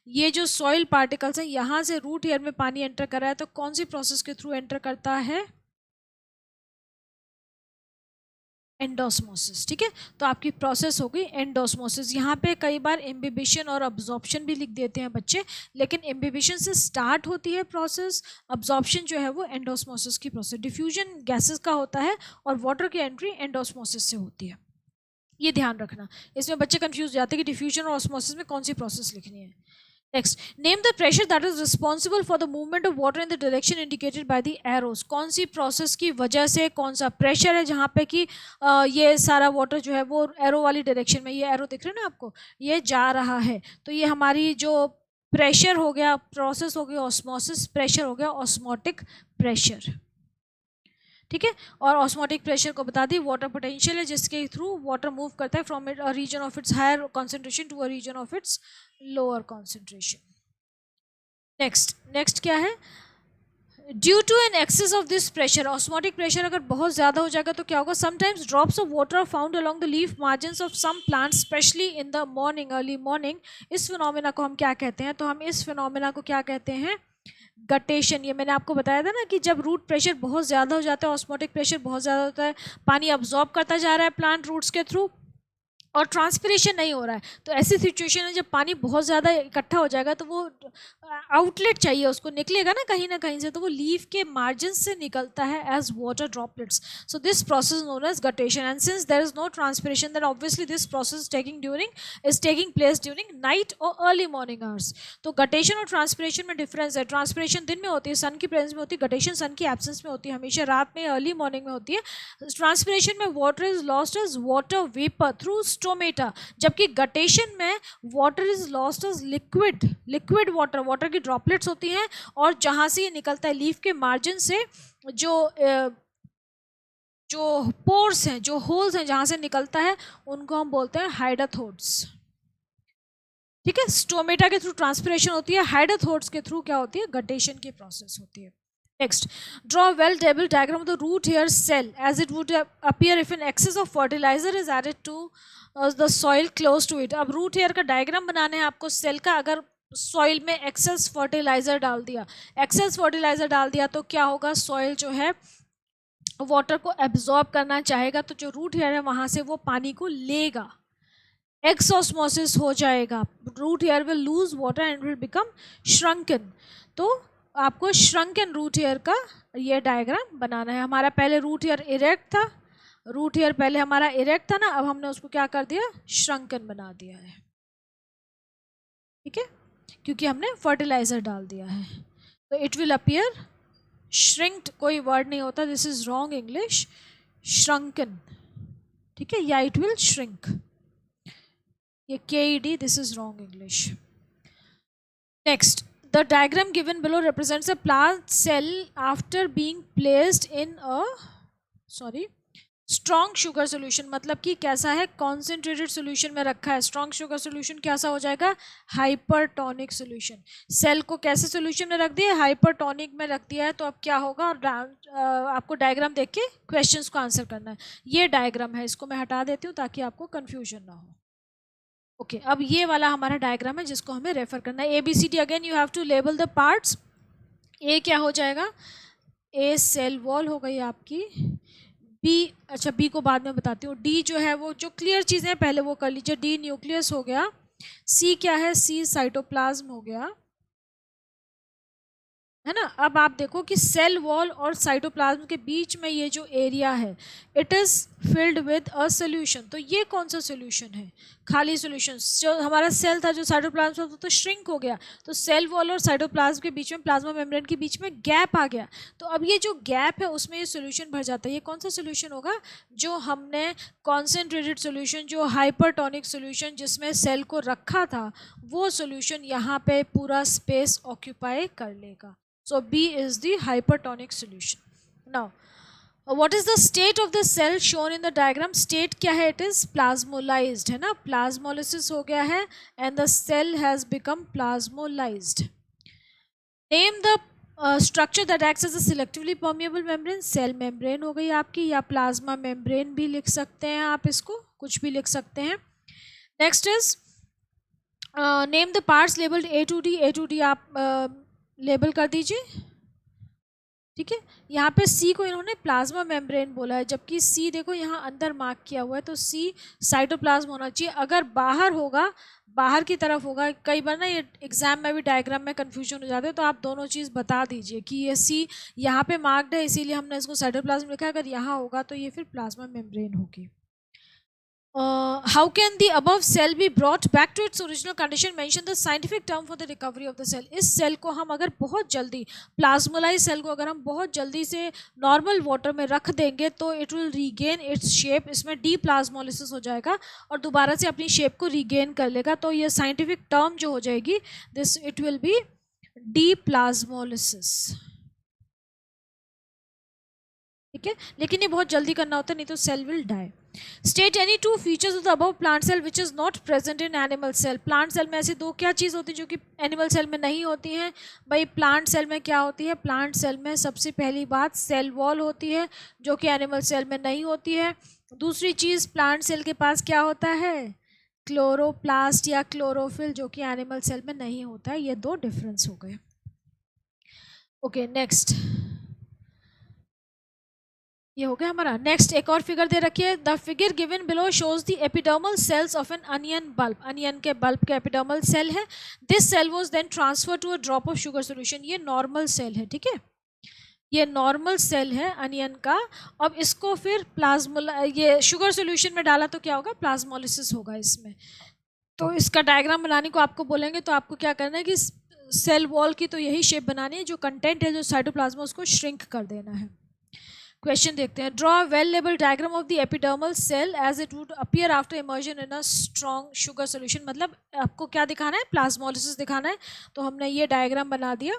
ये जो सॉइल पार्टिकल्स हैं, यहाँ से रूट हेयर में पानी एंटर कर रहा है, तो कौन सी प्रोसेस के थ्रू एंटर करता है, एंडोस्मोसिस, ठीक है। तो आपकी प्रोसेस होगी एंडोस्मोसिस। यहाँ पे कई बार इम्बिबिशन और अब्जॉर्प्शन भी लिख देते हैं बच्चे, लेकिन इम्बिबिशन से स्टार्ट होती है प्रोसेस, अब्जॉर्प्शन जो है वो एंडोस्मोसिस की प्रोसेस, डिफ्यूजन गैसेस का होता है और वाटर की एंट्री एंडोस्मोसिस से होती है, ये ध्यान रखना। इसमें बच्चे कंफ्यूज हो जाते हैं कि डिफ्यूजन और ऑस्मोसिस में कौन सी प्रोसेस लिखनी है। Next, name the pressure that is responsible for the movement of water in the direction indicated by the arrows. कौन सी प्रोसेस की वजह से कौन सा प्रेशर है जहाँ पे कि ये सारा वाटर जो है वो एरो वाली डायरेक्शन में, ये एरो दिख रहा है ना आपको, ये जा रहा है, तो ये हमारी जो प्रेशर हो गया, प्रोसेस हो गई ऑस्मोसिस, प्रेशर हो गया ऑस्मोटिक प्रेशर, ठीक है। और ऑस्मोटिक प्रेशर को बता दी वाटर पोटेंशियल है, जिसके थ्रू वाटर मूव करता है from a region of its higher concentration to a region of its lower concentration. Next next क्या है, due to an excess of this pressure, osmotic pressure अगर बहुत ज़्यादा हो जाएगा तो क्या होगा, sometimes drops of water are found along the leaf margins of some plants especially in the morning, early morning. इस फिनोमेना को हम क्या कहते हैं, तो हम इस फिनोमेना को क्या कहते हैं, गटेशन। ये मैंने आपको बताया था ना कि जब रूट प्रेशर बहुत ज़्यादा हो जाता है, ऑस्मोटिक प्रेशर बहुत ज़्यादा होता है, पानी अब्जॉर्ब करता जा रहा है प्लांट रूट्स के थ्रू और ट्रांसपिरेशन नहीं हो रहा है, तो ऐसी सिचुएशन में जब पानी बहुत ज़्यादा इकट्ठा हो जाएगा तो वो आउटलेट चाहिए, उसको निकलेगा ना कहीं से, तो वो लीफ के मार्जिन से निकलता है as water droplets. So this process known as guttation, and since there is no transpiration then obviously this process taking place during night और अर्ली मॉर्निंग आवर्स। तो गटेशन और ट्रांसपिरेशन में डिफरेंस है, transpiration दिन में होती है, सन की प्रेजेंस में होती है, गटेशन सन की एब्सेंस में होती है, हमेशा रात में अर्ली मॉर्निंग में होती है। ट्रांसपिरेशन में water is lost as water vapour through stomata, जबकि गटेशन में water is lost as liquid water की ड्रॉपलेट्स होती हैं, और जहां से ये निकलता है लीफ के मार्जिन से, जो पोर्स हैं, जो होल्स हैं जहां से निकलता है, उनको हम बोलते हैं हाइडाथोड्स, ठीक है। स्टोमेटा के थ्रू ट्रांसपिरेशन होती है, हाइडाथोड्स के थ्रू क्या होती है, गटेशन की प्रोसेस होती है। Next, draw a well-labeled diagram of the root hair cell as it would appear if an excess of fertilizer is added to the soil close to it. अब root hair का diagram बनाना है आपको cell का, अगर soil में access fertiliser डाल दिया तो क्या होगा, सॉइल जो है वाटर को एब्जॉर्ब करना चाहेगा, तो जो रूट हेयर है वहाँ से वो पानी को लेगा, एक्सोस्मोसिस हो जाएगा, root hair will lose water and will become shrunken. तो आपको श्रंकन रूट हेयर का ये डायग्राम बनाना है। हमारा पहले रूट हेयर इरेक्ट था, रूट हेयर पहले हमारा इरेक्ट था ना, अब हमने उसको क्या कर दिया, श्रंकन बना दिया है, ठीक है, क्योंकि हमने फर्टिलाइजर डाल दिया है। तो इट विल अपीयर श्रिंक्ड, कोई वर्ड नहीं होता, दिस इज रॉन्ग इंग्लिश, श्रंकन, ठीक है, या इट विल श्रिंक, ये KED, this is wrong English. Next, the diagram given below represents a plant cell after being placed in a strong sugar solution, मतलब कि कैसा है, concentrated solution में रखा है। strong sugar solution कैसा हो जाएगा, hypertonic solution। सेल को कैसे solution में रख दिया, hypertonic में रख दिया है, तो अब क्या होगा, आपको डायग्राम देख के क्वेश्चंस को आंसर करना है। ये डायग्राम है, इसको मैं हटा देती हूँ ताकि आपको कंफ्यूजन ना हो। ओके, अब ये वाला हमारा डायग्राम है जिसको हमें रेफर करना है। ABCD again you have to label the parts. A क्या हो जाएगा, ए सेल वॉल हो गई आपकी, बी, अच्छा बी को बाद में बताती हूँ, डी जो है वो जो क्लियर चीज़ें हैं पहले वो कर लीजिए, डी न्यूक्लियस हो गया, सी क्या है, सी साइटोप्लाज्म हो गया, है ना। अब आप देखो कि सेल वॉल और साइटोप्लाज्म के बीच में ये जो एरिया है, it is filled with a solution. तो ये कौन सा सोल्यूशन है? खाली सोल्यूशन। जो हमारा सेल था, जो साइटोप्लाज्म था, तो श्रिंक हो गया, तो सेल वॉल और साइटोप्लाज्म के बीच में, प्लाज्मा मेम्ब्रेन के बीच में गैप आ गया। तो अब ये जो गैप है उसमें ये सोल्यूशन भर जाता है। ये कौन सा सोल्यूशन होगा? जो हमने कॉन्सेंट्रेटेड सोल्यूशन, जो हाइपरटोनिक सोल्यूशन जिसमें सेल को रखा था, वो सोल्यूशन यहाँ पे पूरा स्पेस ऑक्यूपाई कर लेगा। So B is the hypertonic solution. Now what is the state of the cell shown in the diagram? State क्या है? It is plasmolized, है ना, plasmolysis हो गया है and the cell has become plasmolized. Name the structure that acts as a selectively permeable membrane. cell membrane हो गई आपकी, या plasma membrane भी लिख सकते हैं आप, इसको कुछ भी लिख सकते हैं. Next is name the parts labeled A to D. A to D आप लेबल कर दीजिए, ठीक है. यहाँ पे सी को इन्होंने प्लाज्मा मेम्ब्रेन बोला है, जबकि सी देखो यहाँ अंदर मार्क किया हुआ है, तो सी साइटोप्लाज्म होना चाहिए. अगर बाहर होगा, बाहर की तरफ होगा, कई बार ना ये एग्जाम में भी डायग्राम में कन्फ्यूजन हो जाते हैं, तो आप दोनों चीज़ बता दीजिए कि ये सी यहाँ पे मार्क्ड है इसीलिए हमने इसको साइटोप्लाज्म लिखा है, अगर यहाँ होगा तो ये फिर प्लाज्मा मेम्ब्रेन होगी. How can the above cell be brought back to its original condition? Mention the scientific term for the recovery of the cell. इस सेल को हम अगर बहुत जल्दी, प्लाज्मोलाइज सेल को अगर हम बहुत जल्दी से नॉर्मल वाटर में रख देंगे तो it will regain its shape. इसमें डीप्लाज्मोलिसिस हो जाएगा और दोबारा से अपनी शेप को रीगेन कर लेगा. तो ये साइंटिफिक टर्म जो हो जाएगी, दिस इट विल बी डीप्लाज्मोलिसिस. ठीक है, लेकिन ये बहुत जल्दी करना होता है, नहीं तो cell will die. State any two features of the above plant cell which is not present in animal cell. Plant cell में ऐसी दो क्या चीज़ होती है जो कि एनिमल सेल में नहीं होती हैं? भाई प्लांट सेल में क्या होती है? प्लांट सेल में सबसे पहली बात सेल वॉल होती है, जो कि एनिमल सेल में नहीं होती है. दूसरी चीज़, प्लांट सेल के पास क्या होता है? क्लोरोप्लास्ट या क्लोरोफिल, जो कि एनिमल सेल में नहीं होता है. ये दो डिफरेंस हो गए. ओके, नेक्स्ट ये हो गया हमारा. नेक्स्ट एक और फिगर दे रखी है. The figure given below shows the epidermal cells of an onion bulb. Onion के बल्ब के एपिडर्मल सेल है. This cell was then transfer to a drop of sugar solution. ये नॉर्मल सेल है, ठीक है, ये नॉर्मल सेल है onion का. अब इसको फिर ये शुगर सॉल्यूशन में डाला तो क्या होगा? प्लाज्मोलिसिस होगा इसमें. तो इसका डायग्राम बनाने को आपको बोलेंगे तो आपको क्या करना है कि सेल वॉल की तो यही शेप बनानी है, जो कंटेंट है, जो साइटोप्लाज्म, उसको श्रिंक कर देना है. क्वेश्चन देखते हैं. Draw well label diagram of the epidermal cell as it would appear after immersion in a strong sugar solution. मतलब आपको क्या दिखाना है? प्लाज्मोलिसिस दिखाना है. तो हमने ये डायग्राम बना दिया,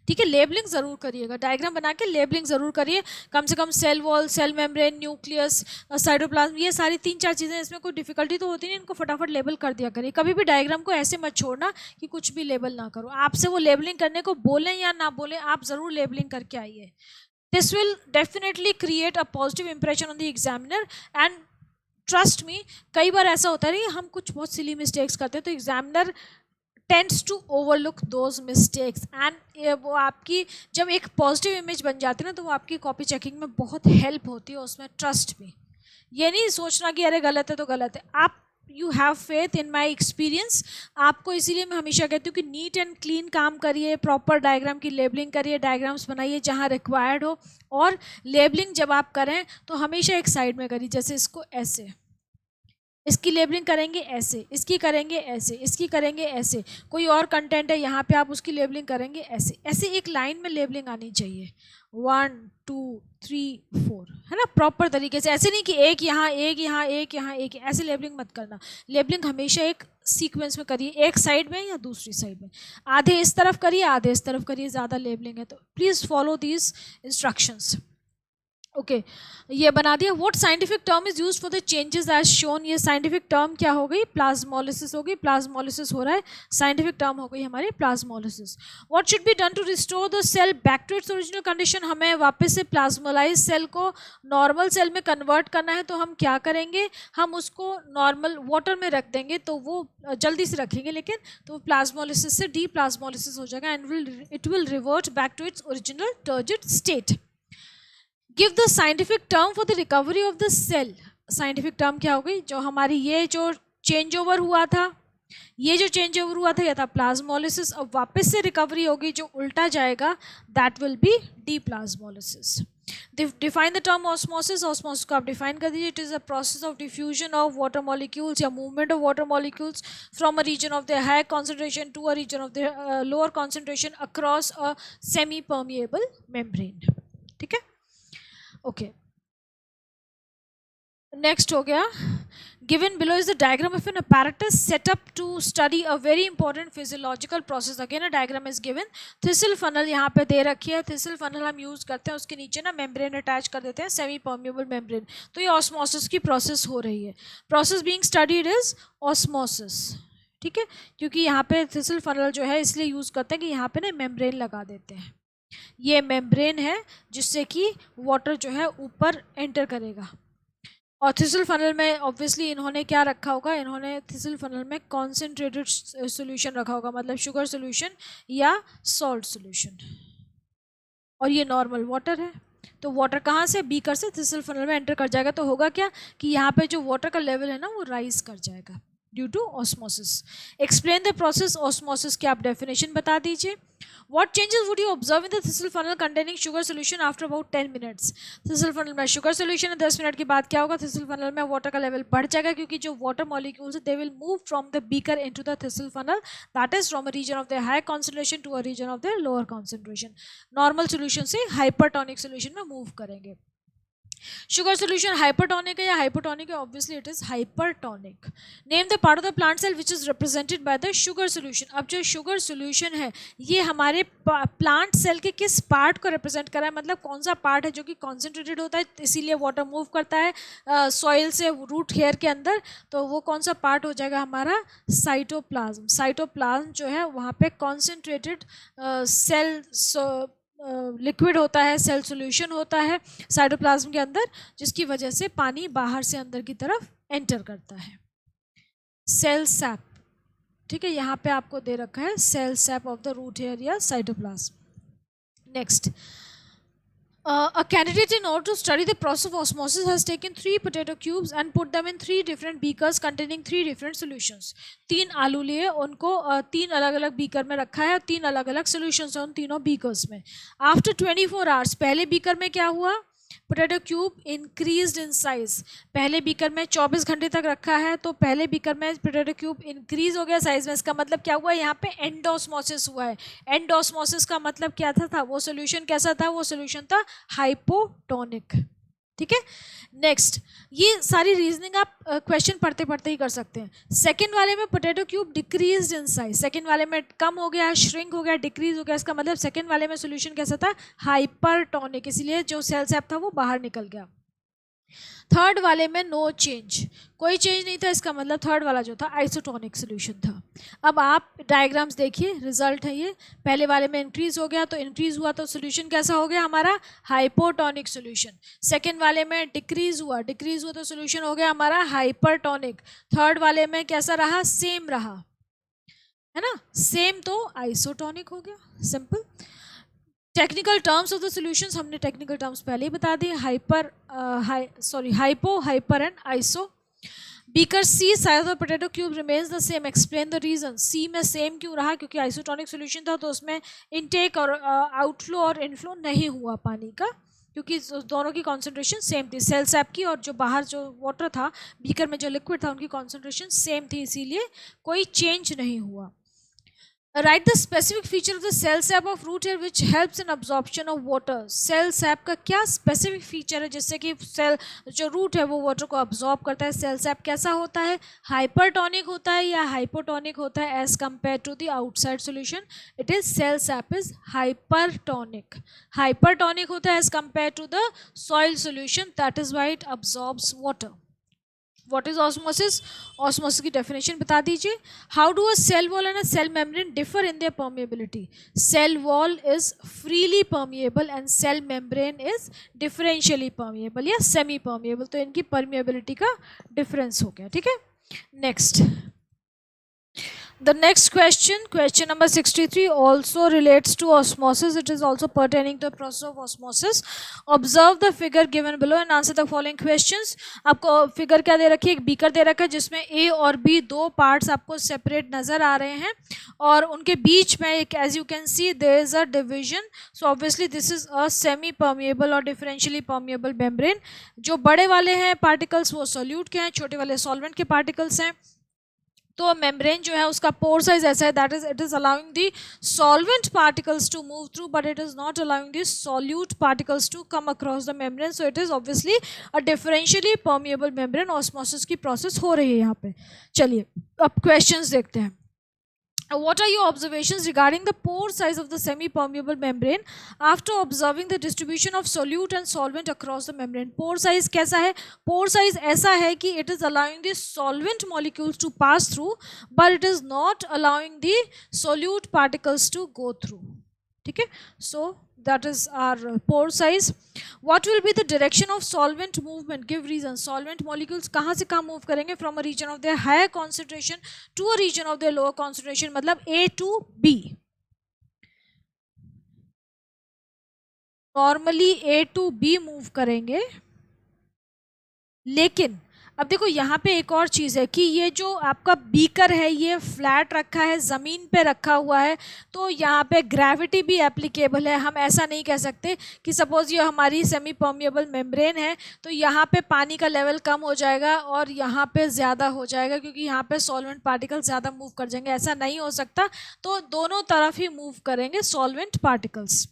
ठीक है. लेबलिंग ज़रूर करिएगा, डायग्राम बना के लेबलिंग ज़रूर करिए. कम से कम cell wall, cell membrane, nucleus, cytoplasm, ये सारी 3-4 चीज़ें, इसमें कोई डिफिकल्टी तो होती नहीं, इनको फटाफट लेबल कर दिया करिए. कभी भी डायग्राम को ऐसे मत छोड़ना कि कुछ भी लेबल ना करो. आपसे वो लेबलिंग करने को बोलें या ना बोलें, आप ज़रूर लेबलिंग करके आइए. This will definitely create a positive impression on the examiner and trust me, कई बार ऐसा होता है कि हम कुछ बहुत silly mistakes करते हैं, तो examiner tends to overlook those mistakes and वो आपकी जब एक positive image बन जाती है ना, तो वो आपकी copy checking में बहुत help होती है उसमें. trust me, ये नहीं सोचना कि अरे गलत है तो गलत है. आप you have faith in my experience. आपको इसीलिए मैं हमेशा कहती हूँ कि नीट एंड क्लीन काम करिए, प्रॉपर डायग्राम की लेबलिंग करिए, डायग्राम्स बनाइए जहाँ रिक्वायर्ड हो. और लेबलिंग जब आप करें तो हमेशा एक साइड में करिए, जैसे इसको ऐसे, इसकी लेबलिंग करेंगे ऐसे, इसकी करेंगे ऐसे, इसकी करेंगे ऐसे. कोई और कंटेंट है यहाँ पे, आप उसकी लेबलिंग करेंगे ऐसे. ऐसे एक लाइन में लेबलिंग आनी चाहिए. 1 2 3 4, है ना, प्रॉपर तरीके से. ऐसे नहीं कि एक यहाँ, एक यहाँ, एक यहाँ, एक, ऐसे लेबलिंग मत करना. लेबलिंग हमेशा एक सीक्वेंस में करिए, एक साइड में या दूसरी साइड में. आधे इस तरफ करिए, आधे इस तरफ करिए. ज़्यादा लेबलिंग है तो please follow these instructions. Okay, ये बना दिया. What scientific term is used for the changes as shown. ये साइंटिफिक टर्म क्या हो गई? प्लाज्मोलिसिस हो गई. प्लाज्मोलिसिस हो रहा है, साइंटिफिक टर्म हो गई हमारी plasmolysis. What should be done to restore the cell back to its original condition. हमें वापस से प्लाज्मोलाइज सेल को नॉर्मल सेल में कन्वर्ट करना है, तो हम क्या करेंगे? हम उसको नॉर्मल वाटर में रख देंगे, तो वो जल्दी से रखेंगे, लेकिन तो प्लाज्मोलिसिस से डीप्लाज्मोलिसिस हो जाएगा and it will revert back to its original turgid state. Give the scientific term for the recovery of the cell. Scientific term क्या हो गई? जो हमारी ये जो चेंज ओवर हुआ था, ये जो चेंज ओवर हुआ था, यह था प्लाज्मोलिसिस. अब वापस से रिकवरी होगी, जो उल्टा जाएगा, that will be deplasmolysis. Define the term osmosis, osmosis को आप डिफाइन कर दीजिए. It is a process of diffusion of water molecules या movement of water molecules from a region of the high concentration to a region of the lower concentration across a semi permeable membrane. ठीक है, okay. Next हो गया, given below is the diagram of an apparatus set up to study a very important physiological process. Again a diagram is given. Thistle funnel यहाँ पे दे रखी है. Thistle funnel हम use करते हैं, उसके नीचे ना membrane अटैच कर देते हैं, सेमी परमिएबल membrane. तो ये ऑस्मोसिस की प्रोसेस हो रही है. Process being studied is osmosis. ठीक है, क्योंकि यहाँ पे थिसल फनल जो है इसलिए यूज़ करते हैं कि यहाँ पे ना मेम्ब्रेन लगा देते हैं. ये मेम्ब्रेन है जिससे कि वाटर जो है ऊपर एंटर करेगा. और थिसल फनल में ऑब्वियसली इन्होंने क्या रखा होगा, इन्होंने थिसल फनल में कॉन्सेंट्रेटेड सॉल्यूशन रखा होगा, मतलब शुगर सॉल्यूशन या सॉल्ट सॉल्यूशन. और ये नॉर्मल वाटर है, तो वाटर कहाँ से, बीकर से थिसल फनल में एंटर कर जाएगा. तो होगा क्या कि यहाँ पे जो वाटर का लेवल है ना वो राइज कर जाएगा due to osmosis. Explain the process osmosis की आप डेफिनेशन बता दीजिए. What changes would you observe in the thistle funnel containing sugar solution after about 10 minutes? thistle funnel में sugar solution है, 10 मिनट के बाद क्या होगा, thistle funnel में water का level बढ़ जाएगा, क्योंकि जो water molecules they will move from the beaker into the thistle funnel, that is from a region of the high concentration to a region of the lower concentration. Normal solution से hypertonic solution में move करेंगे. Sugar solution hypertonic है या hypotonic है? Obviously it is hypertonic. Name the part of the plant cell which is represented by the sugar solution. अब जो sugar solution है ये हमारे प्लांट सेल के किस पार्ट को रिप्रेजेंट कर रहा है, मतलब कौन सा पार्ट है जो कि कॉन्सेंट्रेटेड होता है, इसीलिए वाटर मूव करता है सॉइल से रूट हेयर के अंदर. तो वो कौन सा पार्ट हो जाएगा हमारा, साइटोप्लाज्म. साइटोप्लाज्म जो है वहाँ पे कॉन्सेंट्रेटेड सेल लिक्विड होता है, सेल सॉल्यूशन होता है साइटोप्लाज्म के अंदर, जिसकी वजह से पानी बाहर से अंदर की तरफ एंटर करता है. Cell sap. ठीक है, यहाँ पे आपको दे रखा है cell sap of the root hair या cytoplasm. Next, a candidate in order to study the process of osmosis has taken 3 potato cubes and put them in 3 different beakers containing 3 different solutions. 3 आलू लिए, उनको 3 अलग अलग beaker में रखा है और 3 अलग अलग सॉल्यूशंस हैं उन तीनों बीकर्स में. आफ्टर 24 आवर्स पहले बीकर में क्या हुआ, potato cube increased in size. पहले बीकर में 24 घंटे तक रखा है तो पहले बीकर में पोटैटो क्यूब इंक्रीज हो गया साइज में. इसका मतलब क्या हुआ, यहाँ पे एंडोस्मोसिस हुआ है. एंडोस्मोसिस का मतलब क्या था वो सोल्यूशन कैसा था, वो सोल्यूशन था हाइपोटोनिक. ठीक है, नेक्स्ट, ये सारी रीजनिंग आप क्वेश्चन पढ़ते पढ़ते ही कर सकते हैं. सेकंड वाले में potato cube decrease in size, second वाले में कम हो गया, श्रिंक हो गया, डिक्रीज हो गया. इसका मतलब सेकंड वाले में सोल्यूशन कैसा था, हाइपरटोनिक, इसलिए जो सेल सैप था वो बाहर निकल गया. थर्ड वाले में नो चेंज, कोई चेंज नहीं था, इसका मतलब थर्ड वाला जो था आइसोटोनिक सोल्यूशन था. अब आप डायग्राम्स देखिए, रिजल्ट है ये. पहले वाले में इंक्रीज हो गया तो इंक्रीज हुआ तो सोल्यूशन कैसा हो गया हमारा, हाइपोटोनिक सोल्यूशन. सेकेंड वाले में डिक्रीज हुआ तो सोल्यूशन हो गया हमारा हाइपरटोनिक. थर्ड वाले में कैसा रहा, सेम रहा, है ना, सेम, तो आइसोटोनिक हो गया. Simple. Technical terms of the solutions हमने टेक्निकल टर्म्स पहले ही बता दिए, hypo, hyper and iso. Beaker C size of potato cube remains the same, explain the reason. C में सेम क्यों रहा, क्योंकि आइसोटोनिक सॉल्यूशन था तो उसमें इनटेक और आउटफ्लो और इनफ्लो नहीं हुआ पानी का, क्योंकि दोनों की कॉन्सेंट्रेशन सेम थी. सेल सैप की और जो बाहर जो वाटर था बीकर में जो लिक्विड था उनकी कॉन्सेंट्रेशन सेम थी, इसीलिए कोई चेंज नहीं हुआ. Write the specific feature of the cell sap of root hair which helps in absorption of water. Cell sap का क्या specific feature है जिससे कि सेल जो रूट है वो वाटर को absorb करता है. Cell sap कैसा होता है, hypertonic होता है या hypotonic होता है as compared to the outside solution? It is cell sap is hypertonic. Hypertonic होता है as compared to the soil solution, that is why it absorbs water. What is osmosis? Osmosis की definition बता दीजिए. How do a cell wall and a cell membrane differ in their permeability? Cell wall is freely permeable and cell membrane is differentially permeable या semi permeable. तो इनकी permeability का difference हो गया. ठीक है, next. The next question, question number 63, also relates to osmosis. It is also pertaining to the process of osmosis. Observe the figure given below and answer the following questions. आपको figure क्या दे रखी है, एक beaker दे रखा है जिसमें A और B दो पार्ट्स आपको सेपरेट नजर आ रहे हैं और उनके बीच में एक, as you can see, there is a division. So obviously this is a semi permeable और डिफरेंशियली परमिएबल मेम्ब्रेन. जो बड़े वाले हैं पार्टिकल्स वो सोल्यूट के हैं, छोटे वाले सॉल्वेंट के पार्टिकल्स हैं. तो मेम्ब्रेन जो है उसका पोर साइज ऐसा है, that is it is allowing the solvent particles to move through but it is not allowing the solute particles to come across the membrane. So it is obviously a differentially permeable membrane. Osmosis की process हो रही है यहाँ पे. चलिए अब questions देखते हैं. What are your observations regarding the pore size of the semi-permeable membrane after observing the distribution of solute and solvent across the membrane? Pore size कैसा है? Pore size ऐसा है कि it is allowing the solvent molecules to pass through, but it is not allowing the solute particles to go through. ठीक है? So that is our pore size. What will be the direction of solvent movement? Give reason. Solvent molecules कहाँ से कहाँ move करेंगे? From a region of their higher concentration to a region of their lower concentration. मतलब A to B. Normally A to B move करेंगे, लेकिन अब देखो यहाँ पे एक और चीज़ है कि ये जो आपका बीकर है ये फ्लैट रखा है, ज़मीन पे रखा हुआ है, तो यहाँ पे ग्रेविटी भी एप्लीकेबल है. हम ऐसा नहीं कह सकते कि सपोज़ ये हमारी सेमी परमिएबल मेम्ब्रेन है तो यहाँ पे पानी का लेवल कम हो जाएगा और यहाँ पे ज़्यादा हो जाएगा क्योंकि यहाँ पे सॉल्वेंट पार्टिकल ज़्यादा मूव कर जाएंगे. ऐसा नहीं हो सकता. तो दोनों तरफ ही मूव करेंगे सॉल्वेंट पार्टिकल्स.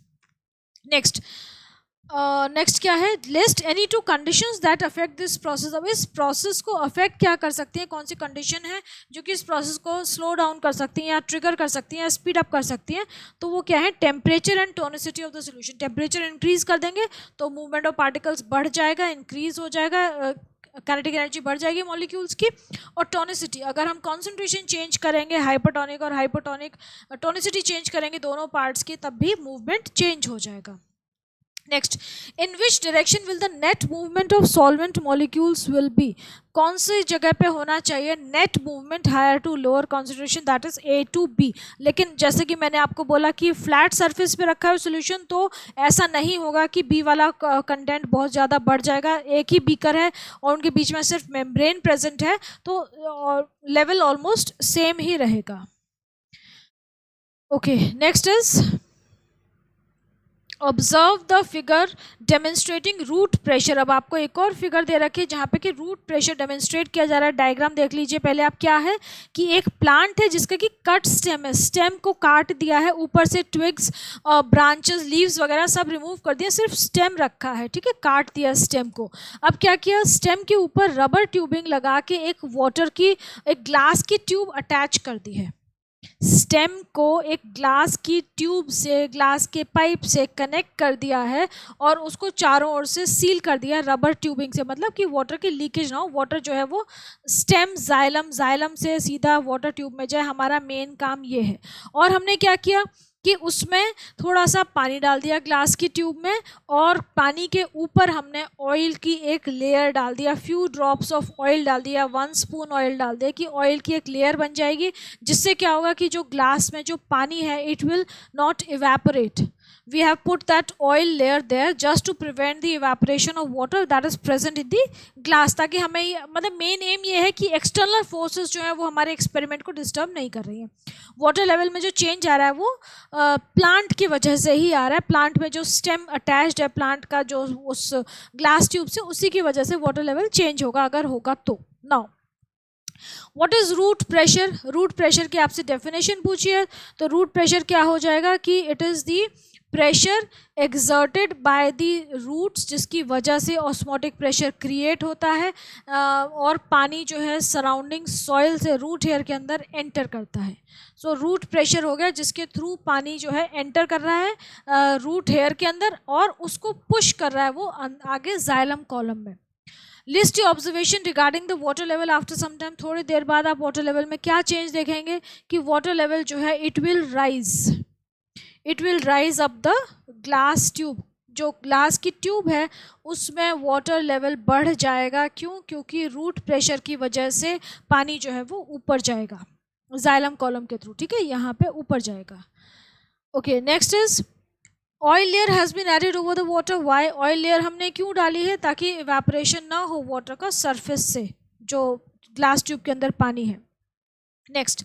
नेक्स्ट क्या है? List any two conditions that affect this process. अब इस प्रोसेस को अफेक्ट क्या कर सकती हैं, कौन सी कंडीशन है जो कि इस प्रोसेस को स्लो डाउन कर सकती हैं या ट्रिगर कर सकती हैं या स्पीड अप कर सकती हैं? तो वो क्या है? Temperature and tonicity of the solution. Temperature increase कर देंगे तो मूवमेंट ऑफ पार्टिकल्स बढ़ जाएगा, इंक्रीज हो जाएगा, काइनेटिक एनर्जी बढ़ जाएगी मॉलिक्यूल्स की. और टोनिसिटी, अगर हम कॉन्सेंट्रेशन चेंज करेंगे, हाइपरटोनिक और हाइपोटोनिक, टोनिसिटी चेंज करेंगे दोनों पार्ट्स की, तब भी मूवमेंट चेंज हो जाएगा. Next, in which direction will the net movement of solvent molecules will be. कौन सी जगह पे होना चाहिए net movement higher to lower concentration, that is A to B. लेकिन जैसे कि मैंने आपको बोला कि फ्लैट सरफेस पे रखा है सोल्यूशन, तो ऐसा नहीं होगा कि B वाला कंटेंट बहुत ज़्यादा बढ़ जाएगा. एक ही बीकर है और उनके बीच में सिर्फ मेम्ब्रेन प्रेजेंट है तो लेवल ऑलमोस्ट सेम ही रहेगा. Okay, next is observe the figure demonstrating root pressure. अब आपको एक और फिगर दे रखी है जहाँ पे कि रूट प्रेशर डेमोन्स्ट्रेट किया जा रहा है. डायग्राम देख लीजिए पहले आप. क्या है कि एक प्लांट है जिसका कि कट स्टेम है, स्टेम को काट दिया है, ऊपर से ट्विग्स, ब्रांचेस, लीव्स वगैरह सब रिमूव कर दिया, सिर्फ स्टेम रखा है. ठीक है, काट दिया स्टेम को. अब क्या किया, स्टेम के ऊपर रबर ट्यूबिंग लगा के एक वाटर की, एक ग्लास की ट्यूब अटैच कर दी है. स्टेम को एक ग्लास की ट्यूब से, ग्लास के पाइप से कनेक्ट कर दिया है और उसको चारों ओर से सील कर दिया रबर ट्यूबिंग से. मतलब कि वाटर की लीकेज ना हो, वाटर जो है वो स्टेम जाइलम से सीधा वाटर ट्यूब में जाए. हमारा मेन काम ये है. और हमने क्या किया कि उसमें थोड़ा सा पानी डाल दिया ग्लास की ट्यूब में और पानी के ऊपर हमने ऑयल की एक लेयर डाल दिया, फ्यू ड्रॉप्स ऑफ ऑयल डाल दिया, 1 स्पून ऑयल डाल दिया कि ऑयल की एक लेयर बन जाएगी. जिससे क्या होगा कि जो ग्लास में जो पानी है it will not evaporate. We have put that oil layer there just to prevent the evaporation of water that is present in the glass. ताकि हमें, मतलब मेन एम ये है कि एक्सटर्नल फोर्सेस जो है वो हमारे एक्सपेरिमेंट को डिस्टर्ब नहीं कर रही हैं. वाटर लेवल में जो चेंज आ रहा है वो प्लांट की वजह से ही आ रहा है. प्लांट में जो स्टेम अटैच्ड है प्लांट का, जो उस ग्लास ट्यूब से, उसी की वजह से वाटर लेवल चेंज होगा अगर होगा तो. Now what is root pressure? Root pressure की आपसे डेफिनेशन पूछी है तो रूट प्रेशर क्या हो जाएगा कि it is the pressure exerted by the roots, जिसकी वजह से ऑस्मोटिक प्रेशर क्रिएट होता है और पानी जो है सराउंडिंग सॉइल से रूट हेयर के अंदर एंटर करता है. सो रूट प्रेशर हो गया जिसके थ्रू पानी जो है एंटर कर रहा है रूट हेयर के अंदर और उसको पुश कर रहा है वो आगे जाइलम कॉलम में. List your observation regarding the water level after some time. थोड़ी देर बाद आप वाटर लेवल में क्या चेंज देखेंगे कि वाटर लेवल जो है it will rise up the glass tube. जो ग्लास की ट्यूब है उसमें वाटर लेवल बढ़ जाएगा. क्यों? क्योंकि रूट प्रेशर की वजह से पानी जो है वो ऊपर जाएगा. जाइलम कॉलम के थ्रू, ठीक है, यहाँ पे ऊपर जाएगा। Okay, next is oil layer has been added over the water. Why? Oil layer हमने क्यों डाली है? ताकि इवेपोरेशन ना हो वाटर का सरफेस से, जो ग्लास ट्यूब के अंदर पानी है। Next,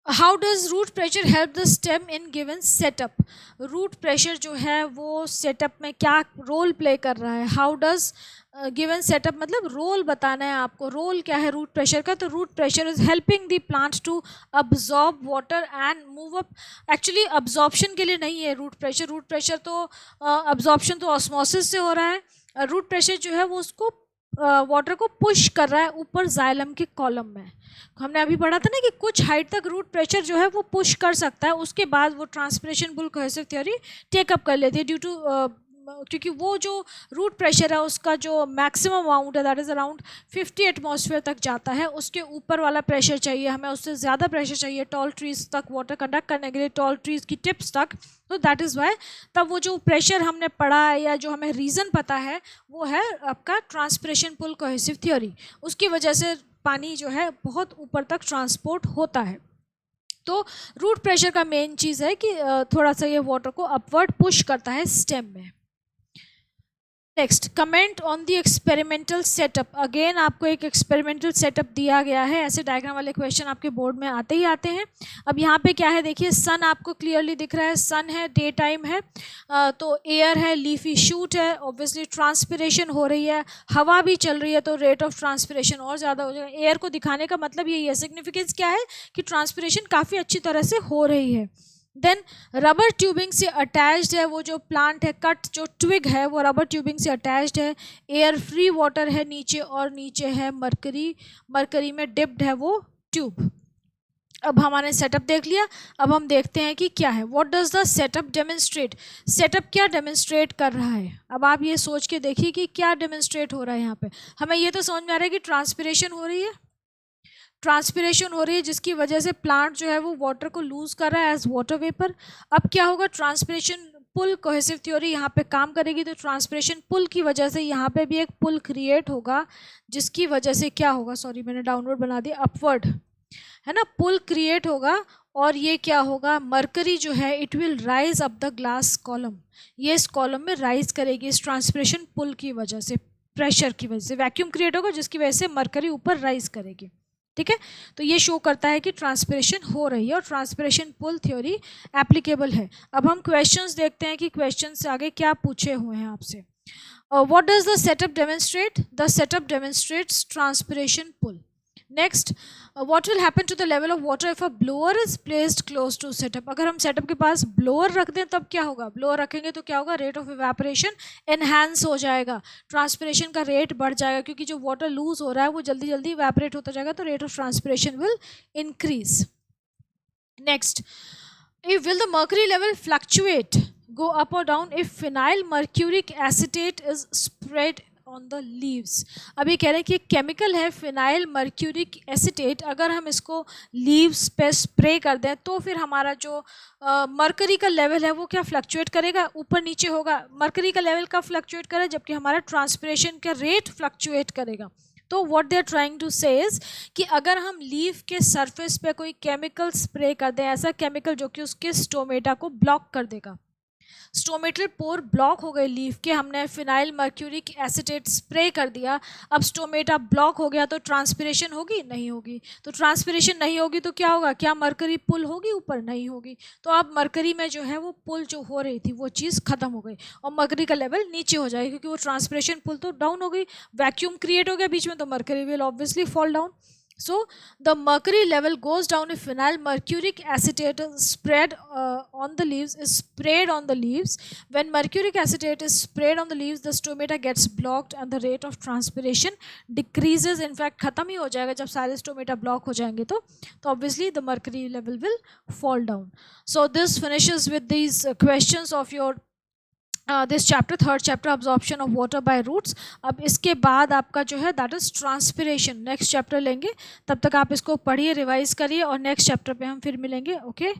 how does root pressure help the stem in given setup? Root pressure जो है वो सेटअप में क्या रोल प्ले कर रहा है? हाउ डज गिवन सेटअप मतलब रोल बताना है आपको। रोल क्या है रूट प्रेशर का? तो root pressure is helping the plant to absorb water and move up. Actually absorption के लिए नहीं है रूट प्रेशर। रूट प्रेशर तो अब्जॉर्प्शन तो ऑस्मोसिस से हो रहा है। रूट प्रेशर जो है वो उसको वाटर को पुश कर रहा है ऊपर जाइलम के कॉलम में। हमने अभी पढ़ा था ना कि कुछ हाइट तक रूट प्रेशर जो है वो पुश कर सकता है, उसके बाद वो transpiration pull cohesive theory take up कर लेती है ड्यू टू क्योंकि वो जो रूट प्रेशर है उसका जो मैक्सिमम अमाउंट है दैट इज़ अराउंड 50 एटमॉस्फेयर तक जाता है। उसके ऊपर वाला प्रेशर चाहिए हमें, उससे ज़्यादा प्रेशर चाहिए टॉल ट्रीज तक वाटर कंडक्ट करने के लिए, टॉल ट्रीज की टिप्स तक। तो दैट इज़ वाई तब वो जो प्रेशर हमने पढ़ा है या जो हमें रीज़न पता है वो है आपका ट्रांसपिरेशन पुल कोहेसिव थ्योरी। उसकी वजह से पानी जो है बहुत ऊपर तक ट्रांसपोर्ट होता है। तो रूट प्रेशर का मेन चीज़ है कि थोड़ा सा ये वाटर को अपवर्ड पुश करता है स्टेम में। Next, comment on the experimental setup. Again आपको एक एक्सपेरिमेंटल सेटअप दिया गया है, ऐसे डायग्राम वाले क्वेश्चन आपके बोर्ड में आते ही आते हैं। अब यहाँ पे क्या है देखिए, सन आपको क्लियरली दिख रहा है, सन है, डे टाइम है, तो एयर है, लीफी शूट है, ऑब्वियसली ट्रांसपिरेशन हो रही है, हवा भी चल रही है तो रेट ऑफ ट्रांसपिरेशन और ज़्यादा हो जाएगा। एयर को दिखाने का मतलब यही है, सिग्निफिकेंस क्या है कि ट्रांसपिरेशन काफ़ी अच्छी तरह से हो रही है। देन रबर ट्यूबिंग से अटैच्ड है वो जो प्लांट है, कट जो ट्विग है वो रबर ट्यूबिंग से अटैच्ड है। एयर फ्री वाटर है नीचे, और नीचे है मरकरी, मरकरी में डिप्ड है वो ट्यूब। अब हमारे सेटअप देख लिया, अब हम देखते हैं कि क्या है। What does the setup demonstrate? Setup क्या डेमोन्स्ट्रेट कर रहा है? अब आप ये सोच के देखिए कि क्या डेमोन्स्ट्रेट हो रहा है यहाँ पे। हमें ये तो समझ में आ रहा है कि ट्रांसपिरेशन हो रही है, ट्रांसपिरेशन हो रही है जिसकी वजह से प्लांट जो है वो वाटर को लूज कर रहा है एज वाटर वेपर। अब क्या होगा, ट्रांसपिरेशन पुल कोहेसिव थ्योरी यहाँ पे काम करेगी, तो ट्रांसपिरेशन पुल की वजह से यहाँ पे भी एक पुल क्रिएट होगा, जिसकी वजह से क्या होगा, सॉरी मैंने डाउनवर्ड बना दिया, अपवर्ड है ना, पुल क्रिएट होगा। और ये क्या होगा, मरकरी जो है it will rise up the glass column, ये इस कॉलम में राइज करेगी इस ट्रांसपिरेशन पुल की वजह से, प्रेशर की वजह से वैक्यूम क्रिएट होगा जिसकी वजह से मरकरी ऊपर राइज करेगी। ठीक है, तो ये शो करता है कि ट्रांसपिरेशन हो रही है और ट्रांसपिरेशन पुल थ्योरी एप्लीकेबल है। अब हम क्वेश्चंस देखते हैं कि क्वेश्चन से आगे क्या पूछे हुए हैं आपसे। What does the setup demonstrate? The setup demonstrates transpiration pull. Next, what will happen to the level of water if a blower is placed close to setup? अगर हम सेटअप के पास ब्लोअर रख दें तब क्या होगा? ब्लोअर रखेंगे तो क्या होगा, रेट ऑफ इवेपोरेशन एनहांस हो जाएगा, ट्रांसपिरेशन का रेट बढ़ जाएगा, क्योंकि जो वाटर लूज हो रहा है वो जल्दी जल्दी इवेपोरेट होता जाएगा, तो rate of transpiration will increase. Next, if will the mercury level fluctuate, go up or down if phenyl mercuric acetate is spread on the leaves? अभी कह रहे हैं कि एक केमिकल है फिनाइल मर्क्यूरिक एसिटेट, अगर हम इसको लीव्स पे स्प्रे कर दें तो फिर हमारा जो मरकरी का लेवल है वो क्या फ्लक्चुएट करेगा, ऊपर नीचे होगा। मरकरी का लेवल कब फ्लक्चुएट करेगा, जबकि हमारा ट्रांसपिरेशन का रेट फ्लक्चुएट करेगा। तो what they are trying to say is कि अगर हम लीफ के सरफेस पे कोई केमिकल स्प्रे कर दें, ऐसा केमिकल जो कि उसके स्टोमेटा को ब्लॉक कर देगा, स्टोमेटल पोर ब्लॉक हो गए लीफ के, हमने फिनाइल मर्क्यूरिक एसिटेट स्प्रे कर दिया, अब स्टोमेटा ब्लॉक हो गया तो ट्रांसपिरेशन होगी? नहीं होगी। तो ट्रांसपिरेशन नहीं होगी तो क्या होगा, क्या मरकरी पुल होगी ऊपर? नहीं होगी। तो अब मरकरी में जो है वो पुल जो हो रही थी वो चीज़ खत्म हो गई और मरकरी का लेवल नीचे हो जाएगा, क्योंकि वो ट्रांसपिरेशन पुल तो डाउन हो गई, वैक्यूम क्रिएट हो गया बीच में, तो mercury will obviously fall down. So the mercury level goes down if phenyl mercuric acetate is sprayed on the leaves, is sprayed on the leaves. When mercuric acetate is sprayed on the leaves, the stomata gets blocked and the rate of transpiration decreases. In fact, खत्म ही हो जाएगा जब सारे stomata block हो जाएंगे तो obviously the mercury level will fall down. So this finishes with these questions of your this chapter, third chapter, absorption of water by roots. अब इसके बाद आपका जो है that is transpiration, next chapter लेंगे, तब तक आप इसको पढ़िए, रिवाइज करिए और नेक्स्ट चैप्टर पे हम फिर मिलेंगे। ओके।